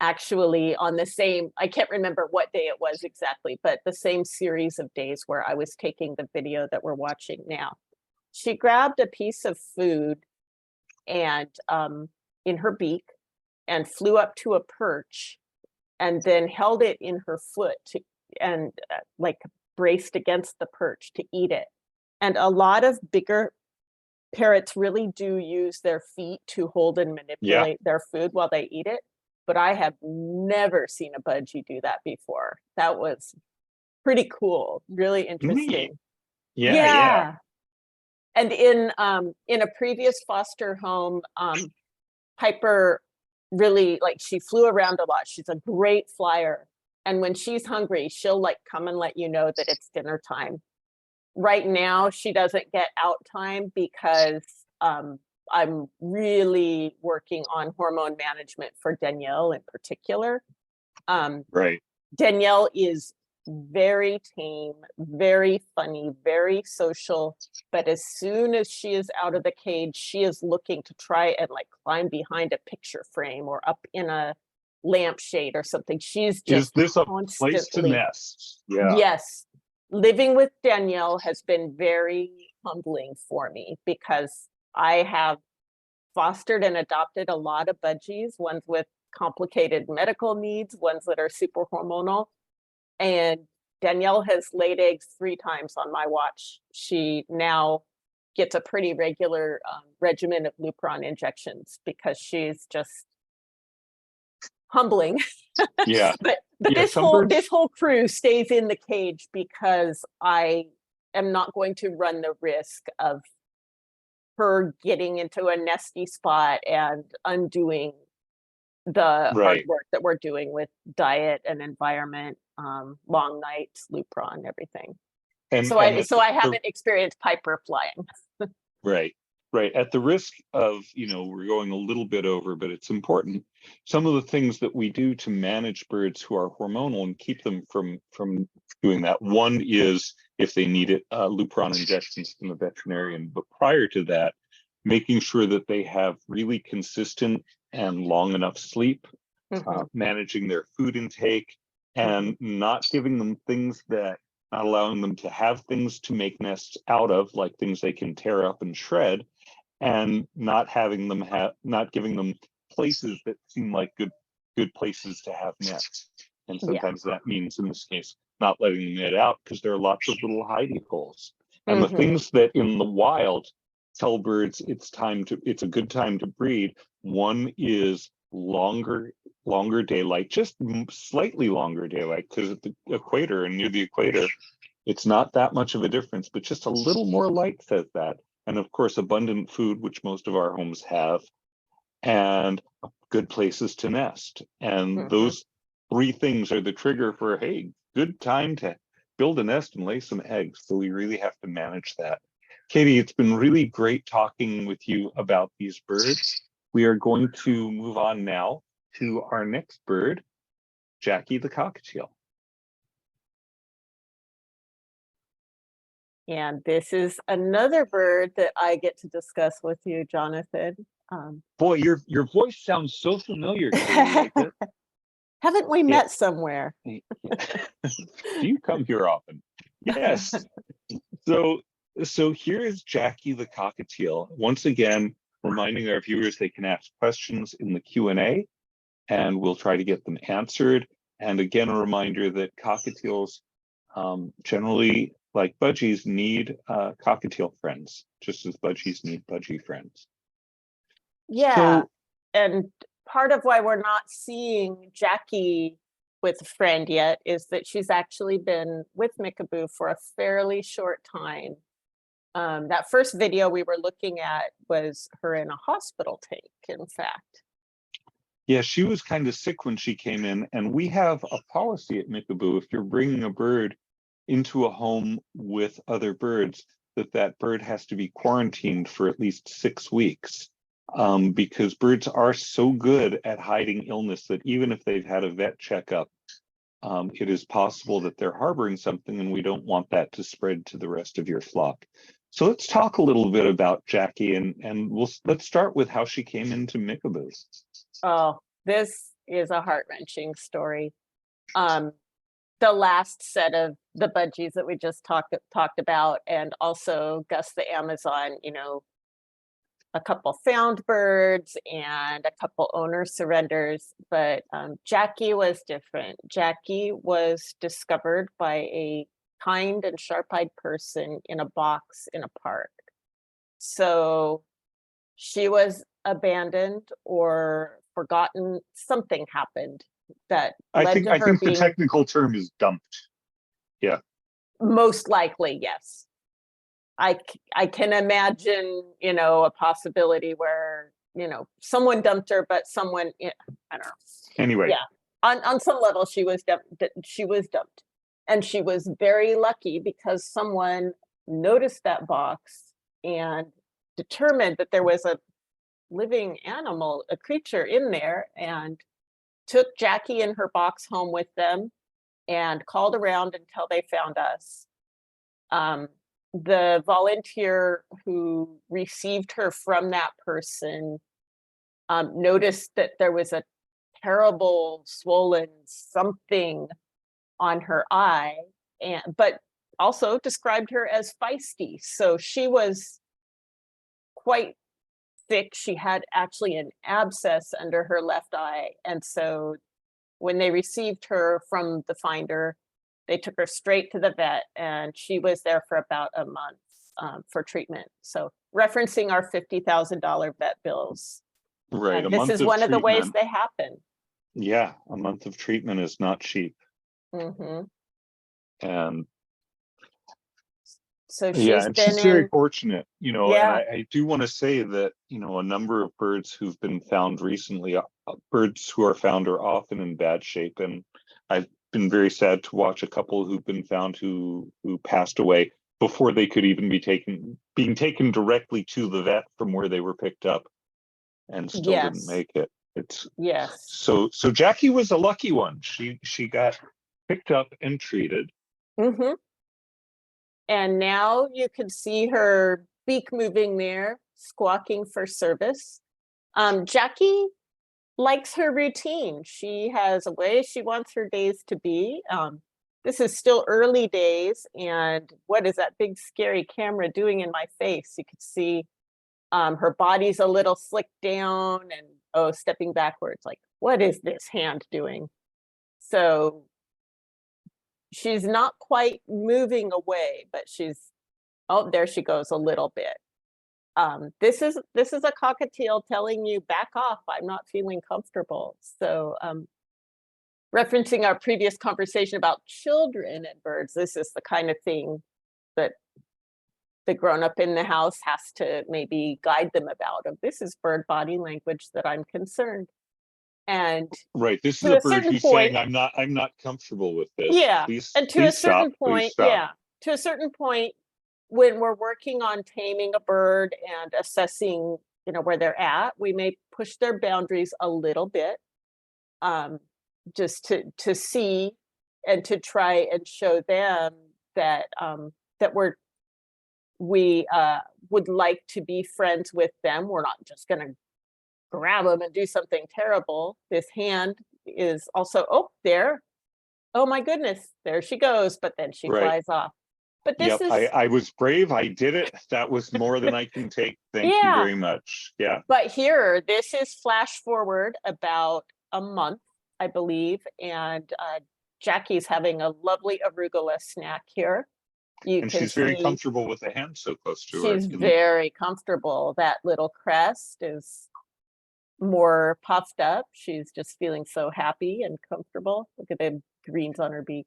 Actually on the same, I can't remember what day it was exactly, but the same series of days where I was taking the video that we're watching now. She grabbed a piece of food and in her beak and flew up to a perch and then held it in her foot and like braced against the perch to eat it. And a lot of bigger parrots really do use their feet to hold and manipulate their food while they eat it. But I have never seen a budgie do that before. That was pretty cool, really interesting. Yeah. And in a previous foster home, Piper really, like, she flew around a lot. She's a great flyer. And when she's hungry, she'll like come and let you know that it's dinner time. Right now, she doesn't get out time because I'm really working on hormone management for Danielle in particular. Right. Danielle is very tame, very funny, very social. But as soon as she is out of the cage, she is looking to try and like climb behind a picture frame or up in a lampshade or something. She's Is just this a place to constantly. nest? Yeah. Yes. Living with Danielle has been very humbling for me because I have fostered and adopted a lot of budgies, ones with complicated medical needs, ones that are super hormonal. And Danielle has laid eggs 3 times on my watch. She now gets a pretty regular regimen of Lupron injections because she's just humbling. Yeah. But Yeah, this whole crew stays in the cage because I am not going to run the risk of her getting into a nesty spot and undoing the hard Right. work that we're doing with diet and environment, long nights, Lupron, everything. And So I haven't experienced Piper flying. Right. Right. At the risk of, we're going a little bit over, but it's important. Some of the things that we do to manage birds who are hormonal and keep them from doing that. One is if they need it, Lupron injections from the veterinarian. But prior to that, making sure that they have really consistent and long enough sleep, managing their food intake, and not giving them things that, not allowing them to have things to make nests out of, like things they can tear up and shred, and not having them not giving them places that seem like good places to have nests. And sometimes that means, in this case, not letting them get out because there are lots of little hidey holes. And the things that in the wild tell birds it's a good time to breed. One is longer daylight, just slightly longer daylight, because at the equator and near the equator, it's not that much of a difference, but just a little more light says that. And of course, abundant food, which most of our homes have, and good places to nest. And those 3 things are the trigger for, hey, good time to build a nest and lay some eggs. So we really have to manage that. Katie, it's been really great talking with you about these birds. We are going to move on now to our next bird, Jackie the Cockatiel. And this is another bird that I get to discuss with you, Jonathan. Boy, your voice sounds so familiar, Katie. Haven't we met somewhere? Do you come here often? Yes. So here is Jackie the Cockatiel. Once again, reminding our viewers they can ask questions in the Q&A, and we'll try to get them answered. And again, a reminder that cockatiels generally, like budgies, need cockatiel friends, just as budgies need budgie friends. Yeah, and part of why we're not seeing Jackie with a friend yet is that she's actually been with Mickaboo for a fairly short time. That first video we were looking at was her in a hospital tank, in fact. Yeah, she was kind of sick when she came in, and we have a policy at Mickaboo: if you're bringing a bird into a home with other birds, that bird has to be quarantined for at least 6 weeks, because birds are so good at hiding illness that even if they've had a vet checkup, it is possible that they're harboring something, and we don't want that to spread to the rest of your flock. So let's talk a little bit about Jackie, and let's start with how she came into Mickaboo. Oh, this is a heart-wrenching story. The last set of the budgies that we just talked about, and also Gus the Amazon, a couple found birds and a couple owner surrenders, but Jackie was different. Jackie was discovered by a kind and sharp-eyed person in a box in a park. So she was abandoned or forgotten. Something happened that led to her I think being, the technical term is dumped. Yeah. Most likely, yes. I can imagine, a possibility where someone dumped her, but someone, I don't know. Anyway, Yeah. On some level, she was dumped. And she was very lucky because someone noticed that box and determined that there was a living animal, a creature in there, and took Jackie and her box home with them and called around until they found us. The volunteer who received her from that person noticed that there was a terrible swollen something on her eye, but also described her as feisty. So she was quite sick. She had actually an abscess under her left eye. And so when they received her from the finder, they took her straight to the vet, and she was there for about a month for treatment. So referencing our $50,000 vet bills. right. And A this month is of one of the ways treatment. they happen. Yeah, a month of treatment is not cheap. Hmm. And So yeah, she's and been she's very in, fortunate, and yeah, I do want to say that, a number of birds who've been found recently, birds who are found are often in bad shape. And I've been very sad to watch a couple who've been found who passed away before they could even being taken directly to the vet from where they were picked up, and still didn't yes, make it. It's yes. so Jackie was a lucky one. She got picked up and treated. Hmm. And now you can see her beak moving there, squawking for service. Jackie likes her routine. She has a way she wants her days to be. This is still early days, and what is that big scary camera doing in my face? You can see her body's a little slicked down and stepping backwards, like, what is this hand doing? So she's not quite moving away, but there she goes a little bit. This is a cockatiel telling you, back off, I'm not feeling comfortable. So referencing our previous conversation about children and birds, this is the kind of thing that the grown-up in the house has to maybe guide them about. This is bird body language that I'm concerned. And Right. This is to a a bird certain who's point, saying, I'm not comfortable with this. yeah, Please, and to a please stop. certain Please point, stop. yeah, to a certain point, when we're working on taming a bird and assessing, where they're at, we may push their boundaries a little bit, just to see and to try and show them that that we would like to be friends with them. We're not just going to grab them and do something terrible. This hand is also, there. Oh my goodness, there she goes, but then she Right. flies off. But this Yep, is, I was brave. I did it. That was more than I can take. Thank you yeah. very much. Yeah. But here, this is flash forward about a month, I believe, and Jackie's having a lovely arugula snack here. You And can she's very see comfortable with the hand so close to her. she's very comfortable. That little crest is more puffed up. She's just feeling so happy and comfortable. Look at the greens on her beak.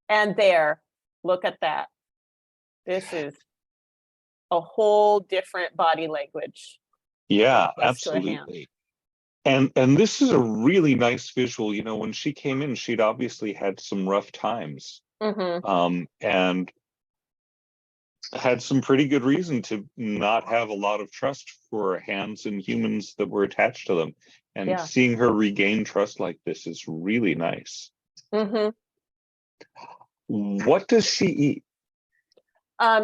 And there, look at that. This is a whole different body language. Yeah, Close to a hand. absolutely. And this is a really nice visual. When she came in, she'd obviously had some rough times, Mm-hmm. and had some pretty good reason to not have a lot of trust for hands and humans that were attached to them. And Yeah. seeing her regain trust like this is really nice. Mm-hmm. What does she eat?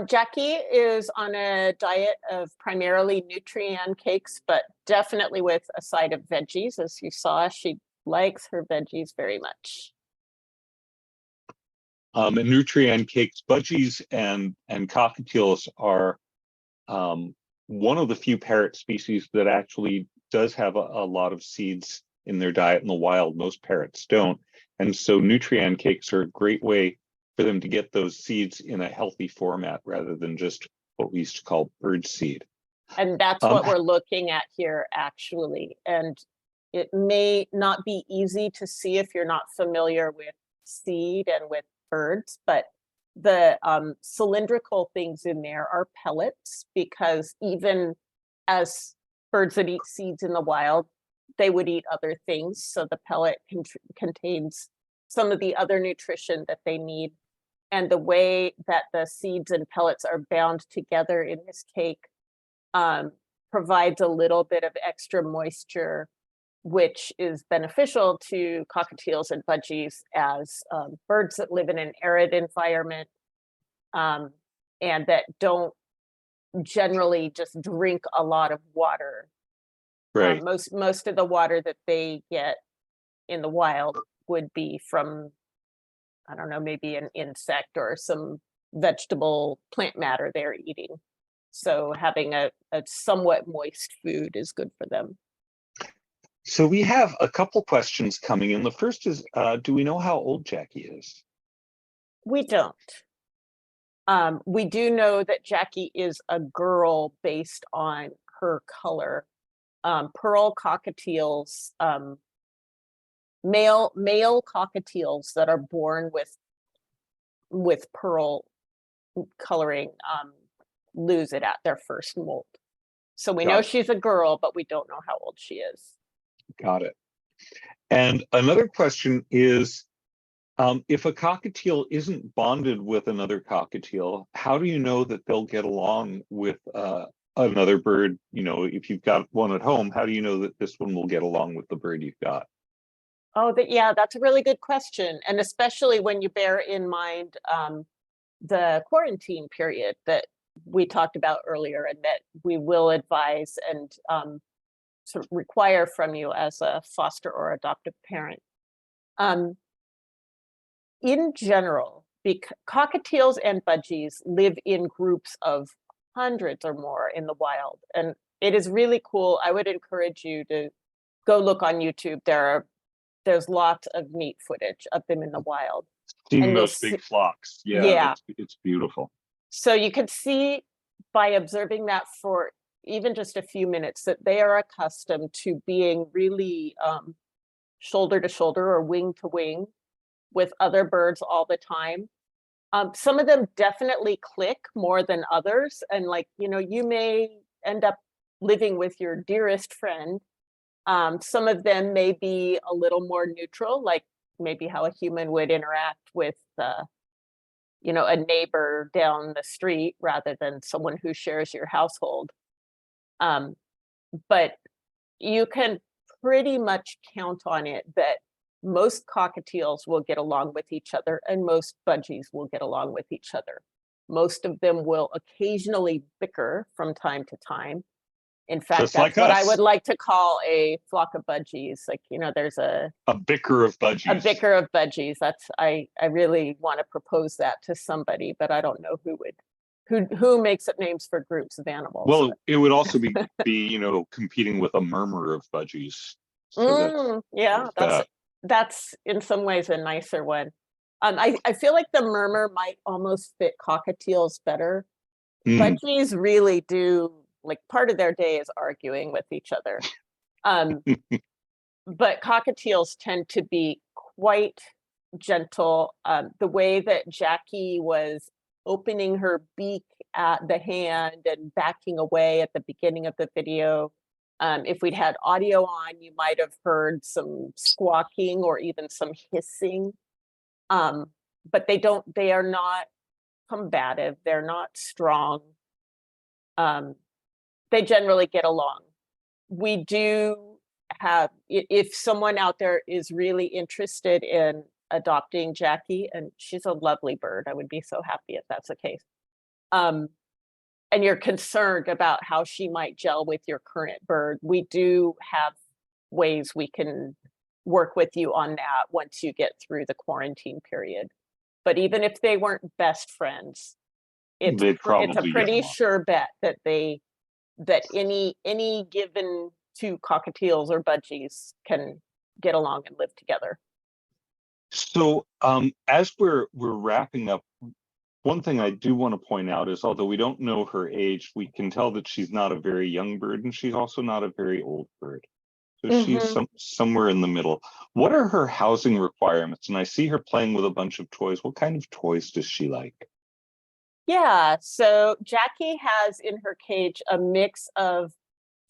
Jackie is on a diet of primarily Nutrien cakes, but definitely with a side of veggies. As you saw, she likes her veggies very much. And Nutrien cakes, budgies and cockatiels are one of the few parrot species that actually does have a lot of seeds in their diet in the wild. Most parrots don't. And so Nutrien cakes are a great way for them to get those seeds in a healthy format rather than just what we used to call bird seed. And that's what we're looking at here, actually. And it may not be easy to see if you're not familiar with seed and with birds, but the cylindrical things in there are pellets, because even as birds that eat seeds in the wild, they would eat other things. So the pellet contains some of the other nutrition that they need. And the way that the seeds and pellets are bound together in this cake provides a little bit of extra moisture, which is beneficial to cockatiels and budgies as birds that live in an arid environment and that don't generally just drink a lot of water. Right. Most of the water that they get in the wild would be from, I don't know, maybe an insect or some vegetable plant matter they're eating. So having a somewhat moist food is good for them. So we have a couple questions coming in. The first is, do we know how old Jackie is? We don't. We do know that Jackie is a girl based on her color. Pearl cockatiels, male cockatiels that are born with pearl coloring lose it at their first molt. So we know she's a girl, but we don't know how old she is. Got it. And another question is, if a cockatiel isn't bonded with another cockatiel, how do you know that they'll get along with another bird? You know, if you've got one at home, how do you know that this one will get along with the bird you've got? Oh, yeah, that's a really good question. And especially when you bear in mind the quarantine period that we talked about earlier and that we will advise and sort of require from you as a foster or adoptive parent. In general, cockatiels and budgies live in groups of hundreds or more in the wild. And it is really cool. I would encourage you to go look on YouTube. There's lots of neat footage of them in the wild. Seeing those big flocks. Yeah. It's beautiful. So you can see by observing that for even just a few minutes that they are accustomed to being really shoulder to shoulder or wing to wing with other birds all the time. Some of them definitely click more than others. And like, you know, you may end up living with your dearest friend. Some of them may be a little more neutral, like maybe how a human would interact with, you know, a neighbor down the street rather than someone who shares your household. But you can pretty much count on it that most cockatiels will get along with each other and most budgies will get along with each other. Most of them will occasionally bicker from time to time. In fact, just that's like what us. I would like to call a flock of budgies. Like, you know, there's a bicker of budgies. A bicker of budgies. That's I really want to propose that to somebody, but I don't know who makes up names for groups of animals. Well, it would also be you know, competing with a murmur of budgies. So yeah, that's in some ways a nicer one. I feel like the murmur might almost fit cockatiels better. Budgies really do, like, part of their day is arguing with each other. But cockatiels tend to be quite gentle. The way that Jackie was opening her beak at the hand and backing away at the beginning of the video. If we'd had audio on, you might have heard some squawking or even some hissing. But they are not combative. They're not strong. They generally get along. We do have, if someone out there is really interested in adopting Jackie, and she's a lovely bird, I would be so happy if that's the case. And you're concerned about how she might gel with your current bird, we do have ways we can work with you on that once you get through the quarantine period. But even if they weren't best friends, it's a pretty sure bet that any given two cockatiels or budgies can get along and live together. So as we're wrapping up, one thing I do want to point out is, although we don't know her age, we can tell that she's not a very young bird and she's also not a very old bird. So she's somewhere in the middle. What are her housing requirements? And I see her playing with a bunch of toys. What kind of toys does she like? Yeah, so Jackie has in her cage a mix of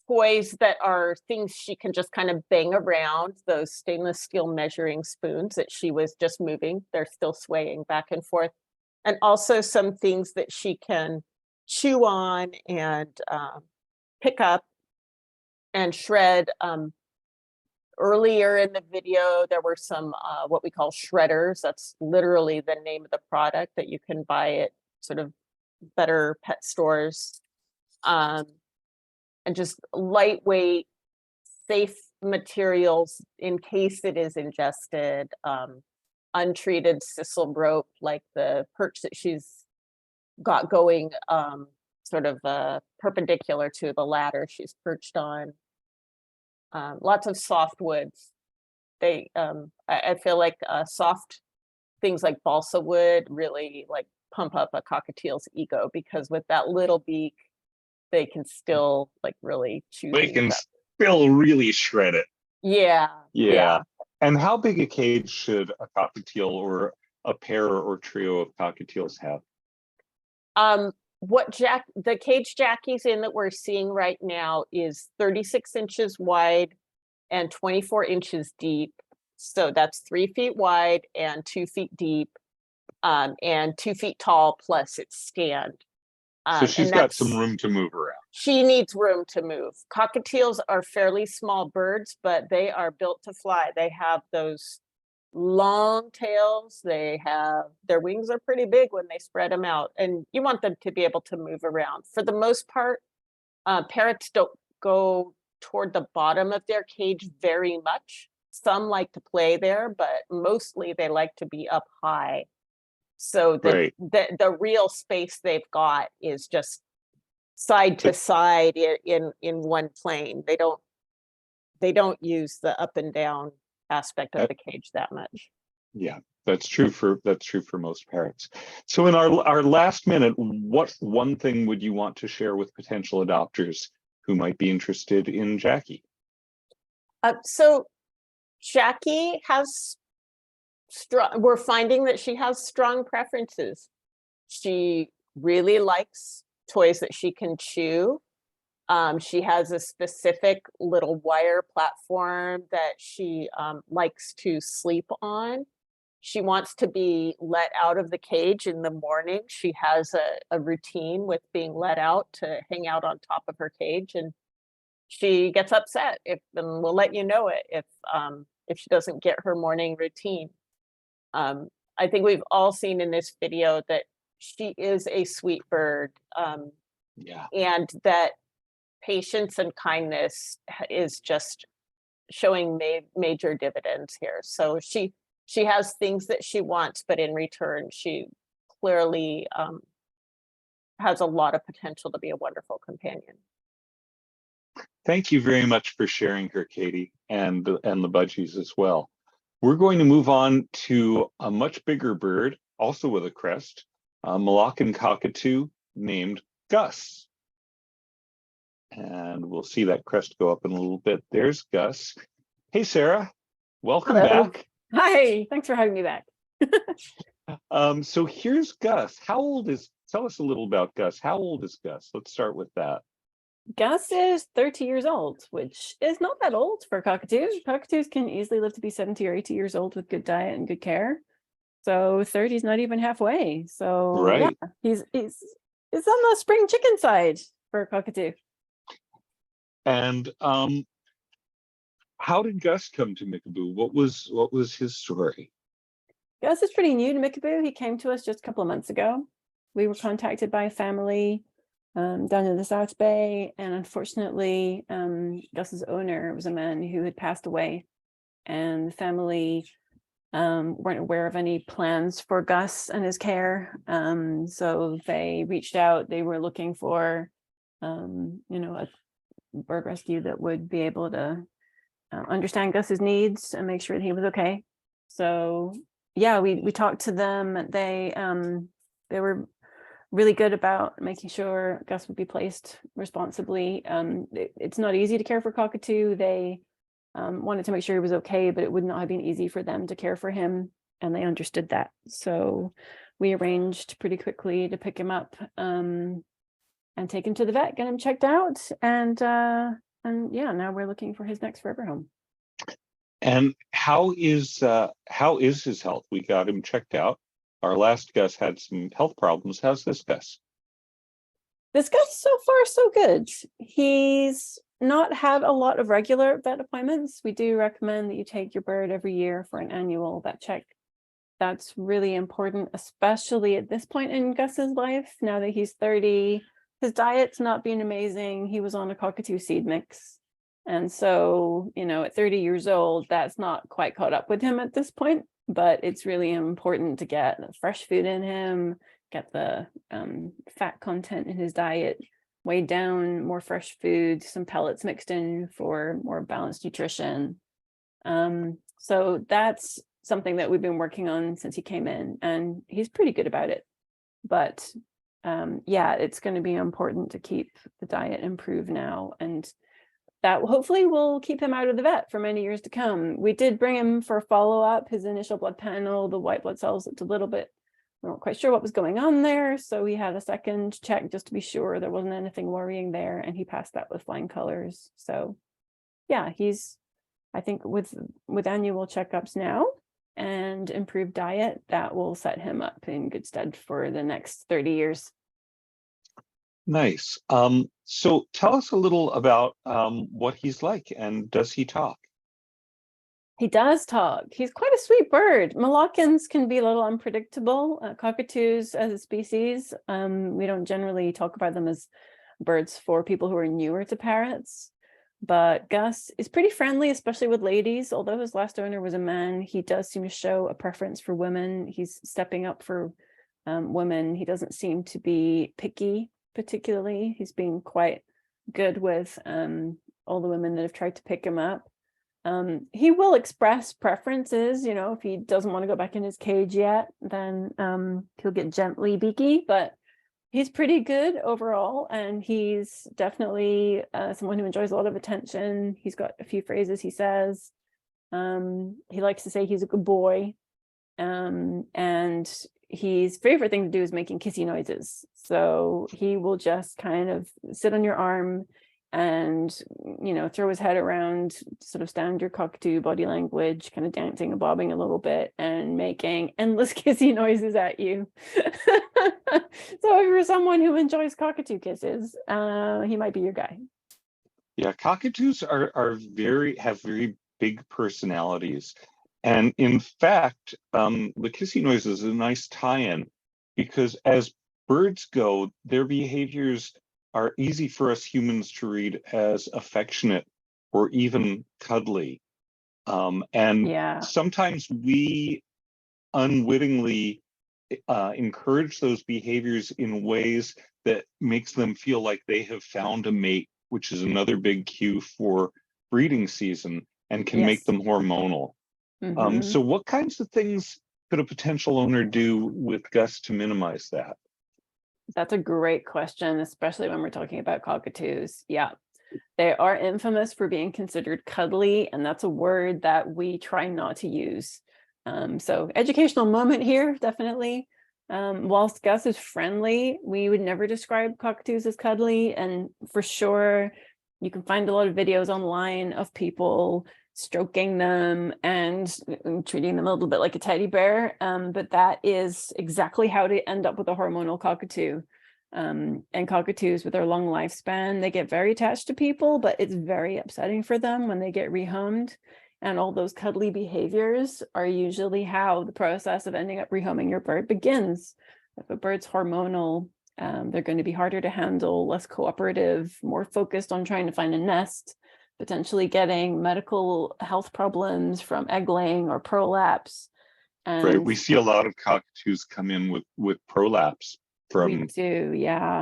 toys that are things she can just kind of bang around, those stainless steel measuring spoons that she was just moving. They're still swaying back and forth. And also some things that she can chew on and pick up and shred. Earlier in the video, there were some what we call shredders. That's literally the name of the product that you can buy at sort of better pet stores. And just lightweight, safe materials in case it is ingested. Untreated sisal rope, like the perch that she's got going sort of perpendicular to the ladder she's perched on. Lots of soft woods. I feel like soft things like balsa wood really like pump up a cockatiel's ego, because with that little beak, they can still like really chew. They can still really shred it. Yeah. Yeah. And how big a cage should a cockatiel or a pair or trio of cockatiels have? The cage Jackie's in that we're seeing right now is 36 inches wide and 24 inches deep. So that's 3 feet wide and 2 feet deep, and 2 feet tall plus its stand. So she's got some room to move around. She needs room to move. Cockatiels are fairly small birds, but they are built to fly. They have those long tails. Their wings are pretty big when they spread them out, and you want them to be able to move around. For the most part, parrots don't go toward the bottom of their cage very much. Some like to play there, but mostly they like to be up high. So the real space they've got is just side to side in one plane. They don't use the up and down aspect of the cage that much. Yeah, that's true for most parrots. So in our last minute, what one thing would you want to share with potential adopters who might be interested in Jackie? So Jackie has we're finding that she has strong preferences. She really likes toys that she can chew. She has a specific little wire platform that she likes to sleep on. She wants to be let out of the cage in the morning. She has a routine with being let out to hang out on top of her cage, and she gets upset and we'll let you know it if she doesn't get her morning routine. I think we've all seen in this video that she is a sweet bird, and that patience and kindness is just showing major dividends here. So she has things that she wants, but in return, she clearly has a lot of potential to be a wonderful companion. Thank you very much for sharing her, Katie, and the Budgies as well. We're going to move on to a much bigger bird, also with a crest, a Moluccan Cockatoo named Gus. And we'll see that crest go up in a little bit. There's Gus. Hey, Sarah, welcome back. Hi, thanks for having me back. So here's Gus. Tell us a little about Gus. How old is Gus? Let's start with that. Gus is 30 years old, which is not that old for cockatoos. Cockatoos can easily live to be 70 or 80 years old with good diet and good care. So 30 is not even halfway. So right. Yeah, he's on the spring chicken side for a cockatoo. And how did Gus come to Mickaboo? What was his story? Gus is pretty new to Mickaboo. He came to us just a couple of months ago. We were contacted by a family down in the South Bay, and unfortunately, Gus's owner was a man who had passed away, and the family weren't aware of any plans for Gus and his care. So they reached out. They were looking for, a bird rescue that would be able to understand Gus's needs and make sure that he was okay. So yeah, we talked to them. They were really good about making sure Gus would be placed responsibly. It's not easy to care for cockatoo. They wanted to make sure he was okay, but it would not have been easy for them to care for him, and they understood that. So we arranged pretty quickly to pick him up and take him to the vet, get him checked out, and And yeah, now we're looking for his next forever home. And how is his health? We got him checked out. Our last Gus had some health problems. How's this Gus? This Gus, so far, so good. He's not had a lot of regular vet appointments. We do recommend that you take your bird every year for an annual vet check. That's really important, especially at this point in Gus's life. Now that he's 30, his diet's not been amazing. He was on a cockatoo seed mix. And so, at 30 years old, that's not quite caught up with him at this point, but it's really important to get fresh food in him, get the fat content in his diet weighed down, more fresh food, some pellets mixed in for more balanced nutrition. So that's something that we've been working on since he came in, and he's pretty good about it. But yeah, it's going to be important to keep the diet improved now, and that hopefully will keep him out of the vet for many years to come. We did bring him for a follow-up. His initial blood panel, the white blood cells looked a little bit, we weren't quite sure what was going on there. So we had a second check just to be sure there wasn't anything worrying there. And he passed that with flying colors. So yeah, he's, I think with annual checkups now and improved diet, that will set him up in good stead for the next 30 years. Nice. So tell us a little about what he's like, and does he talk? He does talk. He's quite a sweet bird. Moluccans can be a little unpredictable. Cockatoos as a species, we don't generally talk about them as birds for people who are newer to parrots. But Gus is pretty friendly, especially with ladies. Although his last owner was a man, he does seem to show a preference for women. He's stepping up for women. He doesn't seem to be picky particularly. He's been quite good with all the women that have tried to pick him up. He will express preferences, if he doesn't want to go back in his cage yet, then he'll get gently beaky, but he's pretty good overall. And he's definitely someone who enjoys a lot of attention. He's got a few phrases he says. He likes to say he's a good boy. And his favorite thing to do is making kissy noises. So he will just kind of sit on your arm and, throw his head around, sort of standard cockatoo body language, kind of dancing and bobbing a little bit and making endless kissy noises at you. So if you're someone who enjoys cockatoo kisses, he might be your guy. Yeah, cockatoos have very big personalities. And in fact, the kissy noise is a nice tie-in, because as birds go, their behaviors are easy for us humans to read as affectionate or even cuddly. And sometimes we unwittingly encourage those behaviors in ways that makes them feel like they have found a mate, which is another big cue for breeding season and can make them hormonal. So what kinds of things could a potential owner do with Gus to minimize that? That's a great question, especially when we're talking about cockatoos. Yeah, they are infamous for being considered cuddly, and that's a word that we try not to use. So educational moment here, definitely. Whilst Gus is friendly, we would never describe cockatoos as cuddly. And for sure, you can find a lot of videos online of people stroking them and treating them a little bit like a teddy bear. But that is exactly how to end up with a hormonal cockatoo. And cockatoos, with their long lifespan, they get very attached to people, but it's very upsetting for them when they get rehomed. And all those cuddly behaviors are usually how the process of ending up rehoming your bird begins. If a bird's hormonal, they're going to be harder to handle, less cooperative, more focused on trying to find a nest, potentially getting medical health problems from egg laying or prolapse. And right, we see a lot of cockatoos come in with prolapse from we do,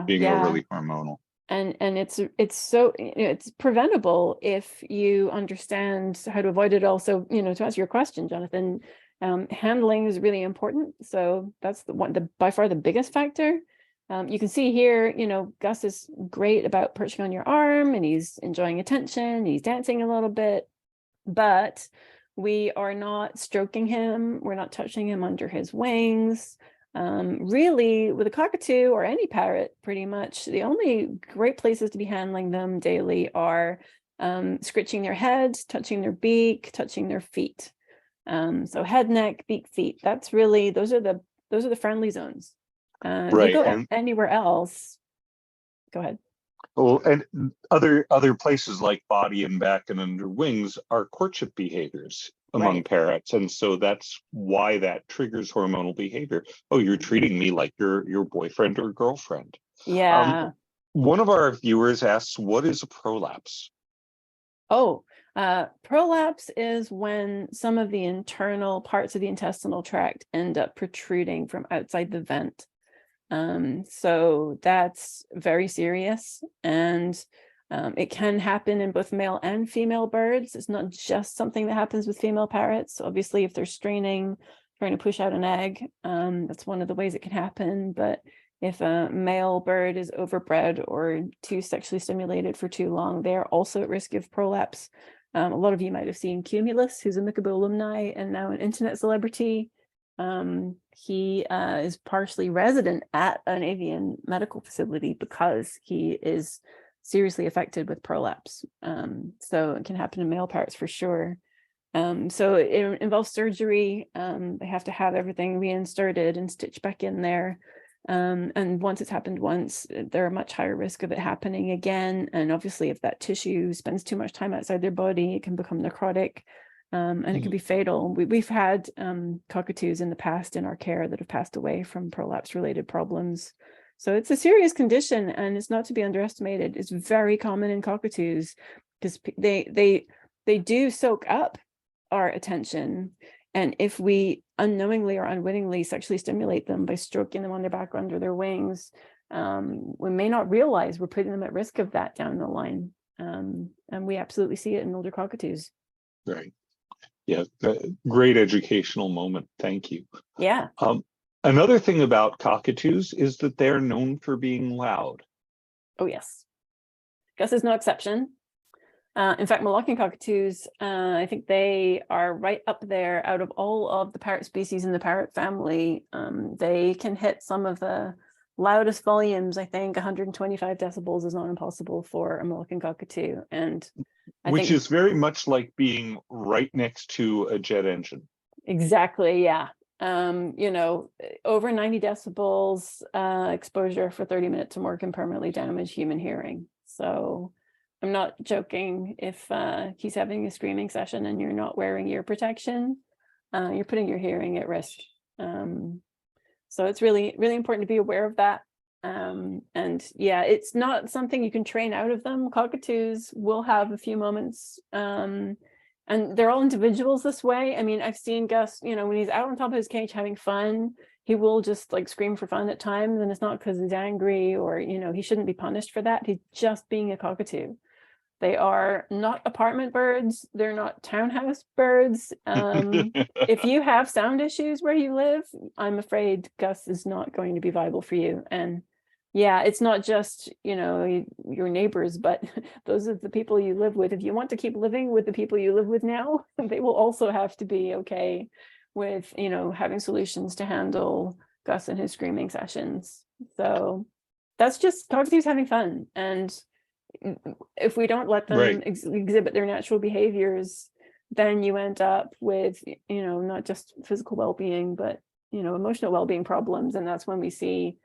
being overly hormonal. And it's so, it's preventable if you understand how to avoid it. Also, to answer your question, Jonathan, handling is really important. So that's by far the biggest factor. You can see here, Gus is great about perching on your arm and he's enjoying attention. He's dancing a little bit, but we are not stroking him. We're not touching him under his wings. Really, with a cockatoo or any parrot, pretty much the only great places to be handling them daily are scritching their head, touching their beak, touching their feet. So head, neck, beak, feet. That's really, those are the friendly zones. If you Right, go and anywhere else, go ahead. well, and other places like body and back and under wings are courtship behaviors among Right. parrots, and so that's why that triggers hormonal behavior. Oh, you're treating me like your boyfriend or girlfriend. Yeah. One of our viewers asks, what is a prolapse? Oh, prolapse is when some of the internal parts of the intestinal tract end up protruding from outside the vent. So that's very serious, and it can happen in both male and female birds. It's not just something that happens with female parrots. Obviously, if they're straining, trying to push out an egg, that's one of the ways it can happen. But if a male bird is overbred or too sexually stimulated for too long, they're also at risk of prolapse. A lot of you might have seen Cumulus, who's a Mickaboo alumni and now an internet celebrity. He is partially resident at an avian medical facility because he is seriously affected with prolapse. So it can happen in male parrots for sure. So it involves surgery. They have to have everything reinserted and stitched back in there. And once it's happened once, they're a much higher risk of it happening again. And obviously, if that tissue spends too much time outside their body, it can become necrotic. And it can be fatal. We've had cockatoos in the past in our care that have passed away from prolapse-related problems. So it's a serious condition, and it's not to be underestimated. It's very common in cockatoos because they do soak up our attention. And if we unknowingly or unwittingly sexually stimulate them by stroking them on their back or under their wings, we may not realize we're putting them at risk of that down the line. And we absolutely see it in older cockatoos. Right. Yeah, great educational moment. Thank you. Yeah. Another thing about cockatoos is that they're known for being loud. Oh, yes. Gus is no exception. In fact, Moluccan cockatoos, I think they are right up there out of all of the parrot species in the parrot family. They can hit some of the loudest volumes. I think 125 decibels is not impossible for a Moluccan cockatoo. And which is very much like being right next to a jet engine. Exactly, yeah. Over 90 decibels exposure for 30 minutes or more can permanently damage human hearing. So I'm not joking. If he's having a screaming session and you're not wearing ear protection, you're putting your hearing at risk. So it's really, really important to be aware of that. And yeah, it's not something you can train out of them. Cockatoos will have a few moments, and they're all individuals this way. I mean, I've seen Gus, when he's out on top of his cage having fun, he will just like scream for fun at times. And it's not because he's angry or, he shouldn't be punished for that. He's just being a cockatoo. They are not apartment birds. They're not townhouse birds. If you have sound issues where you live, I'm afraid Gus is not going to be viable for you. And yeah, it's not just, your neighbors, but those are the people you live with. If you want to keep living with the people you live with now, they will also have to be okay with, having solutions to handle Gus and his screaming sessions. So that's just cockatoos having fun. And if we don't let them exhibit their natural behaviors, then you end up with, not just physical well-being, but, emotional well-being problems. And that's when we see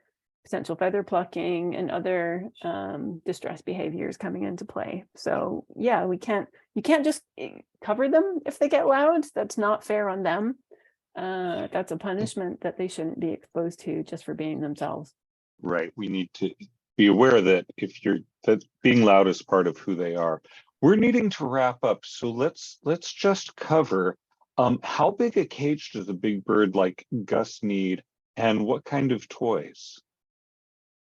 potential feather plucking and other distress behaviors coming into play. So yeah, you can't just cover them if they get loud. That's not fair on them. That's a punishment that they shouldn't be exposed to just for being themselves. Right. We need to be aware that that being loud is part of who they are. We're needing to wrap up, so let's just cover how big a cage does a big bird like Gus need, and what kind of toys?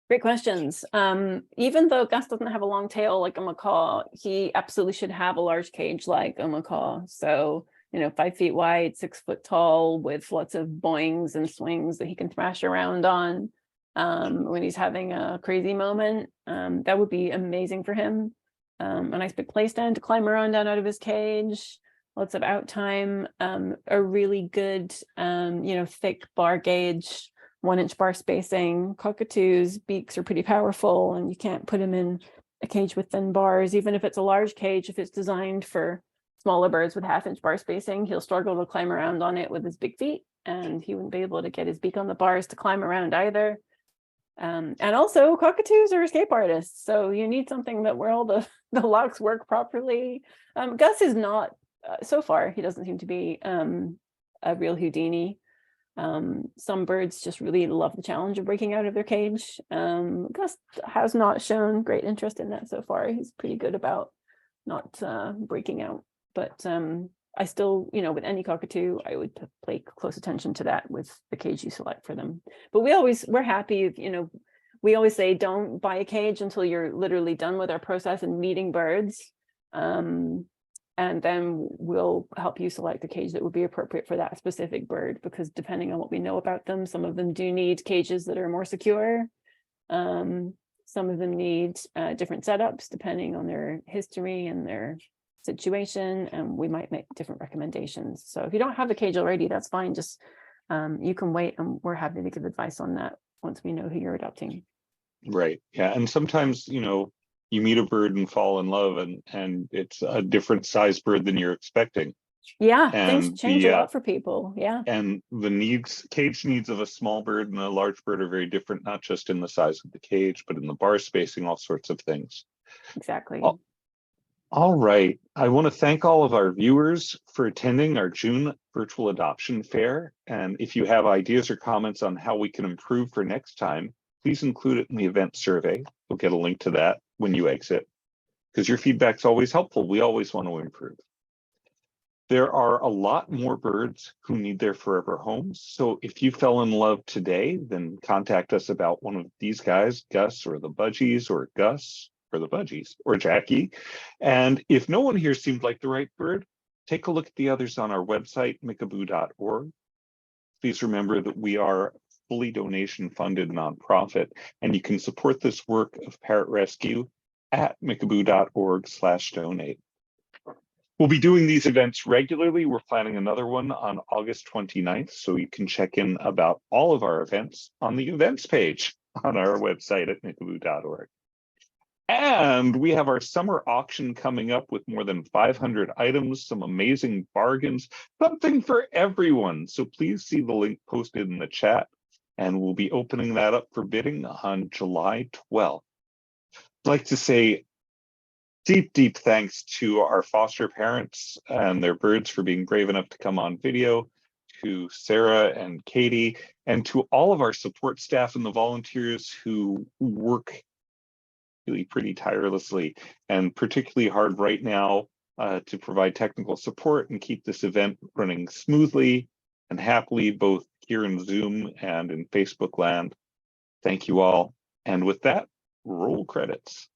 Great questions. Even though Gus doesn't have a long tail like a macaw, he absolutely should have a large cage like a macaw. So 5 feet wide, 6 foot tall, with lots of boings and swings that he can thrash around on. When he's having a crazy moment, that would be amazing for him. A nice big play stand to climb around down out of his cage, lots of out time, a really good, thick bar gauge, 1-inch bar spacing. Cockatoos' beaks are pretty powerful, and you can't put them in a cage with thin bars, even if it's a large cage, if it's designed for smaller birds with 1/2-inch bar spacing, he'll struggle to climb around on it with his big feet, and he wouldn't be able to get his beak on the bars to climb around either. And also cockatoos are escape artists, so you need something that where all the locks work properly. Gus is not, so far, he doesn't seem to be a real Houdini. Some birds just really love the challenge of breaking out of their cage. Gus has not shown great interest in that so far. He's pretty good about not breaking out, but I still, with any cockatoo, I would pay close attention to that with the cage you select for them. But we're happy, we always say don't buy a cage until you're literally done with our process and meeting birds. And then we'll help you select a cage that would be appropriate for that specific bird, because depending on what we know about them, some of them do need cages that are more secure. Some of them need different setups depending on their history and their situation, and we might make different recommendations. So if you don't have the cage already, that's fine. Just you can wait, and we're happy to give advice on that once we know who you're adopting. Right. Yeah. And sometimes, you meet a bird and fall in love, and it's a different size bird than you're expecting. Yeah, And things change a lot for people. Yeah. And the cage needs of a small bird and a large bird are very different, not just in the size of the cage, but in the bar spacing, all sorts of things. Exactly. All right. I want to thank all of our viewers for attending our June virtual adoption fair. And if you have ideas or comments on how we can improve for next time, please include it in the event survey. You'll get a link to that when you exit, because your feedback's always helpful. We always want to improve. There are a lot more birds who need their forever homes. So if you fell in love today, then contact us about one of these guys, Gus or the Budgies, or Gus or the Budgies, or Jackie. And if no one here seemed like the right bird, take a look at the others on our website, mickaboo.org. Please remember that we are fully donation-funded nonprofit, and you can support this work of parrot rescue at mickaboo.org/donate. We'll be doing these events regularly. We're planning another one on August 29th, so you can check in about all of our events on the events page on our website at mickaboo.org. And we have our summer auction coming up with more than 500 items, some amazing bargains, something for everyone. So please see the link posted in the chat, and we'll be opening that up for bidding on July 12th. I'd like to say deep, deep thanks to our foster parents and their birds for being brave enough to come on video, to Sarah and Katie, and to all of our support staff and the volunteers who work really pretty tirelessly and particularly hard right now to provide technical support and keep this event running smoothly and happily, both here in Zoom and in Facebook land. Thank you all. And with that, roll credits.